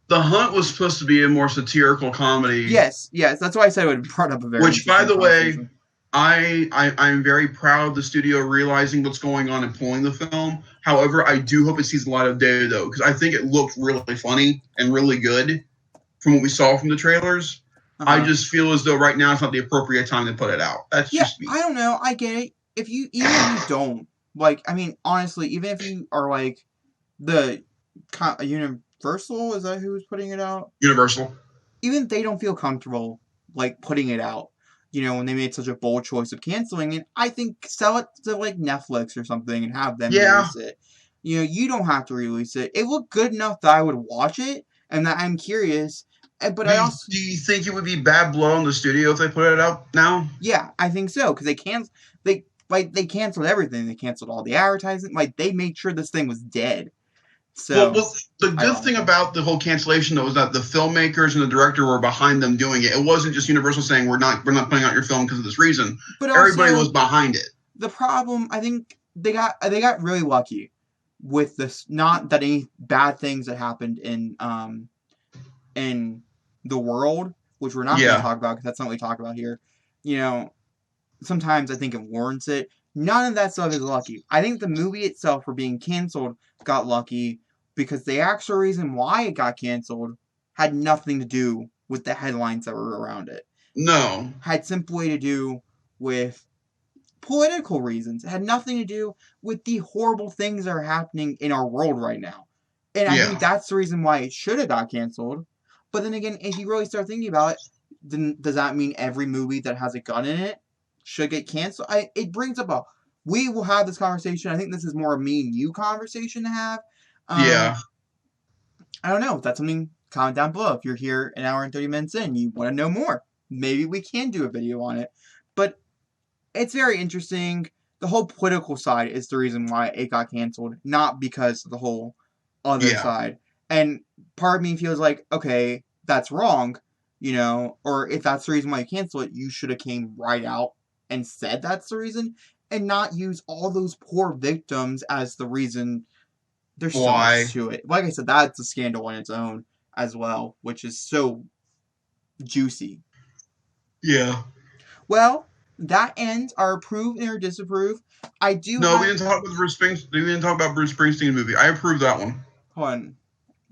The Hunt was supposed to be a more satirical comedy. Yes. That's why I said it would brought up a very. Which, by the way, I'm very proud of the studio realizing what's going on and pulling the film. However, I do hope it sees a lot of day, though, because I think it looked really funny and really good from what we saw from the trailers. I just feel as though right now it's not the appropriate time to put it out. That's just me. I don't know. I get it. Even if you don't, like, I mean, honestly, even if you are, like, the Universal, is that who's putting it out? Universal. Even if they don't feel comfortable, like, putting it out, when they made such a bold choice of canceling it, I think sell it to, like, Netflix or something and have them release it. You don't have to release it. It looked good enough that I would watch it, and that I'm curious. But do you think it would be bad blow on the studio if they put it out now? Yeah, I think so, because they canceled everything. They canceled all the advertising. Like, they made sure this thing was dead. So, well, the good thing about the whole cancellation, though, is that the filmmakers and the director were behind them doing it. It wasn't just Universal saying, we're not putting out your film because of this reason. But everybody was behind it. The problem, I think, they got really lucky with this. Not that any bad things that happened in the world, which we're not going to talk about because that's not what we talk about here. Sometimes I think it warrants it. None of that stuff is lucky. I think the movie itself for being canceled got lucky because the actual reason why it got canceled had nothing to do with the headlines that were around it. No. Had simply to do with political reasons. It had nothing to do with the horrible things that are happening in our world right now. And I think that's the reason why it should have got canceled. But then again, if you really start thinking about it, then does that mean every movie that has a gun in it should get canceled? It brings up we will have this conversation. I think this is more a me and you conversation to have. Yeah. I don't know. If that's something, comment down below. If you're here an hour and 30 minutes in, you want to know more. Maybe we can do a video on it. But it's very interesting. The whole political side is the reason why it got canceled, not because of the whole other side. And part of me feels like, okay, that's wrong, or if that's the reason why you cancel it, you should have came right out and said that's the reason, and not use all those poor victims as the reason. There's so much to it. Like I said, that's a scandal on its own as well, which is so juicy. Yeah. Well, that ends our approve and our disapprove. We didn't talk about Bruce Springsteen. We didn't talk about Bruce Springsteen movie. I approve that one. Hold on.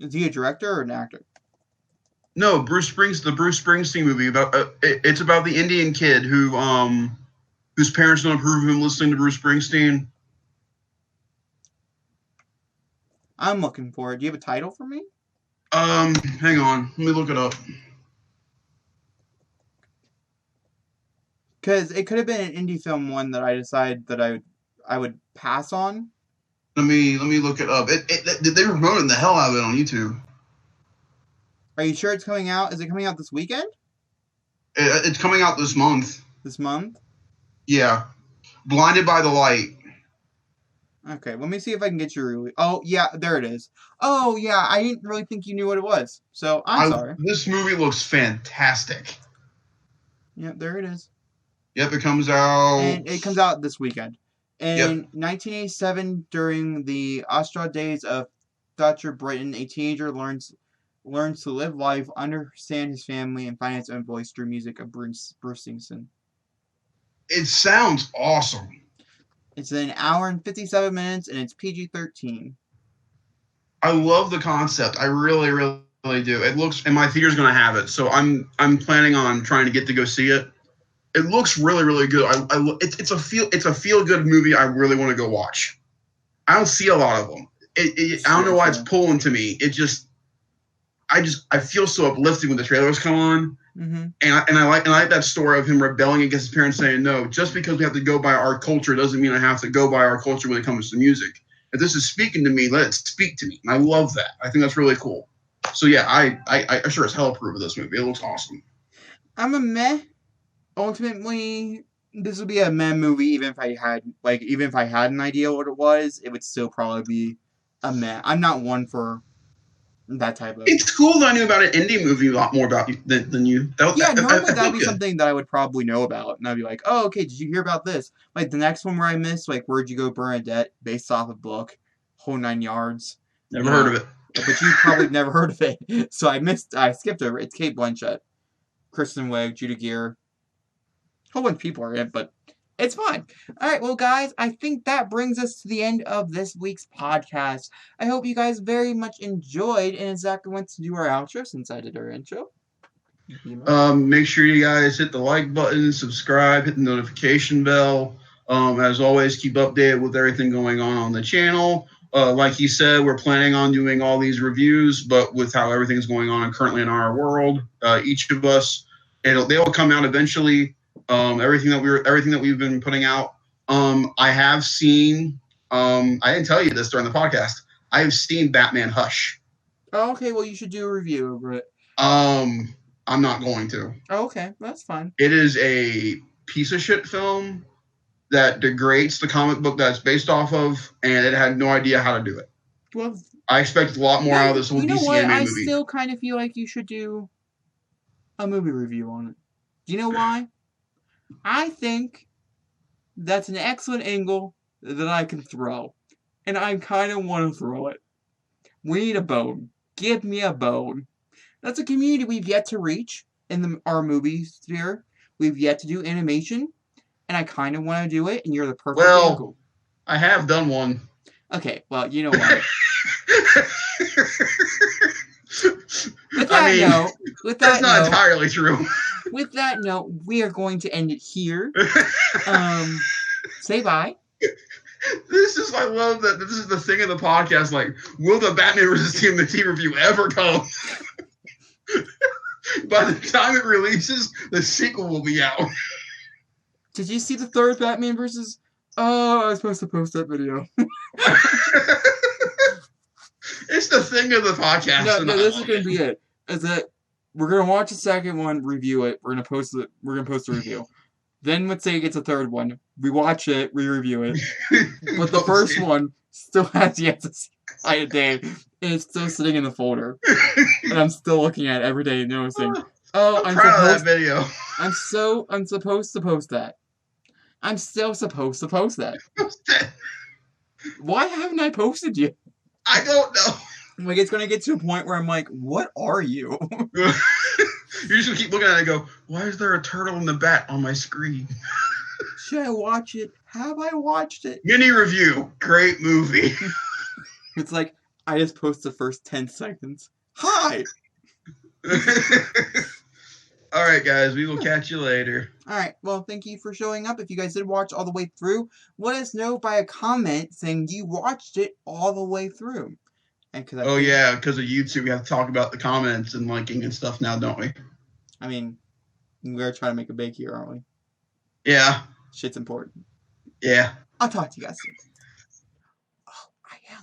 Is he a director or an actor? No, the Bruce Springsteen movie it's about the Indian kid whose parents don't approve of him listening to Bruce Springsteen. I'm looking for it. Do you have a title for me? Hang on. Let me look it up. Because it could have been an indie film one that I decided that I would pass on. Let me look it up. They were promoting the hell out of it on YouTube. Are you sure it's coming out? Is it coming out this weekend? It's coming out this month. This month? Yeah. Blinded by the Light. Okay, let me see if I can get you. Oh, yeah, there it is. Oh, yeah, I didn't really think you knew what it was. So, I'm sorry. This movie looks fantastic. Yeah, there it is. Yep, it comes out. And it comes out this weekend. In 1987, during the Austral days of Thatcher Britain, a teenager learns to live life, understand his family, and find his own voice through music of Bruce Springsteen. It sounds awesome. It's an hour and 57 minutes, and it's PG-13. I love the concept. I really, really do. It looks, and my theater's going to have it, so I'm planning on trying to get to go see it. It looks really, really good. It's a feel good movie. I really want to go watch. I don't see a lot of them. I don't know why it's pulling to me. I feel so uplifting when the trailers come on. Mm-hmm. And I like that story of him rebelling against his parents, saying, no, just because we have to go by our culture doesn't mean I have to go by our culture when it comes to music. If this is speaking to me, let it speak to me. And I love that. I think that's really cool. So yeah, I sure as hell approve of this movie. It looks awesome. I'm a meh. Ultimately, this would be a meh movie. Even if I had an idea what it was, it would still probably be a meh. I'm not one for that type of. It's cool that I knew about an indie movie a lot more about than you. Normally that'd be something that I would probably know about, and I'd be like, "Oh, okay, did you hear about this?" Like the next one where I missed, like "Where'd You Go, Bernadette," based off a book, whole 9 yards. Never heard of it, but you probably never heard of it, so I skipped over it. It's Kate Blanchett, Kristen Wiig, Judah Gear, a whole bunch of people are in it, but it's fine. All right, well, guys, I think that brings us to the end of this week's podcast. I hope you guys very much enjoyed, and Zach wants to do our outro since I did our intro. Make sure you guys hit the like button, subscribe, hit the notification bell. As always, keep updated with everything going on the channel. Like he said, we're planning on doing all these reviews, but with how everything's going on currently in our world, each of us, they will come out eventually. Everything that we've been putting out. I have seen. I didn't tell you this during the podcast. I have seen Batman Hush. Oh, okay. Well, you should do a review over it. I'm not going to. Oh, okay, that's fine. It is a piece of shit film that degrades the comic book that it's based off of, and it had no idea how to do it. Well, I expect a lot more out of this whole DC animated movie. I still kind of feel like you should do a movie review on it. Do you know why? I think that's an excellent angle that I can throw. And I kind of want to throw it. We need a bone. Give me a bone. That's a community we've yet to reach in our movie sphere. We've yet to do animation. And I kind of want to do it. And you're the perfect angle. I have done one. Okay, well, you know what? That's not entirely true. With that note, we are going to end it here. Say bye. I love that this is the thing in the podcast, like, will the Batman vs. TMNT review ever come? By the time it releases, the sequel will be out. Did you see the third Batman versus? Oh, I was supposed to post that video. It's the thing of the podcast. No, this is gonna be it. Is that we're gonna watch the second one, review it. We're gonna post it. We're gonna post a review. Then let's say it gets a third one. We watch it, we review it. But the first one still has yet to see the light of day. And it's still sitting in the folder. And I'm still looking at it every day, noticing. Oh, I'm proud of that video. I'm supposed to post that. I'm still supposed to post that. Why haven't I posted yet? I don't know. Like, it's gonna get to a point where I'm like, what are you? You're just gonna keep looking at it and go, why is there a turtle and a bat on my screen? Should I watch it? Have I watched it? Mini review. Great movie. It's like, I just post the first 10 seconds. Hi! All right, guys. We will catch you later. All right. Well, thank you for showing up. If you guys did watch all the way through, let us know by a comment saying you watched it all the way through. And yeah, because of YouTube, we have to talk about the comments and liking and stuff now, don't we? I mean, we're trying to make it big here, aren't we? Yeah. Shit's important. Yeah. I'll talk to you guys soon. Oh, I am.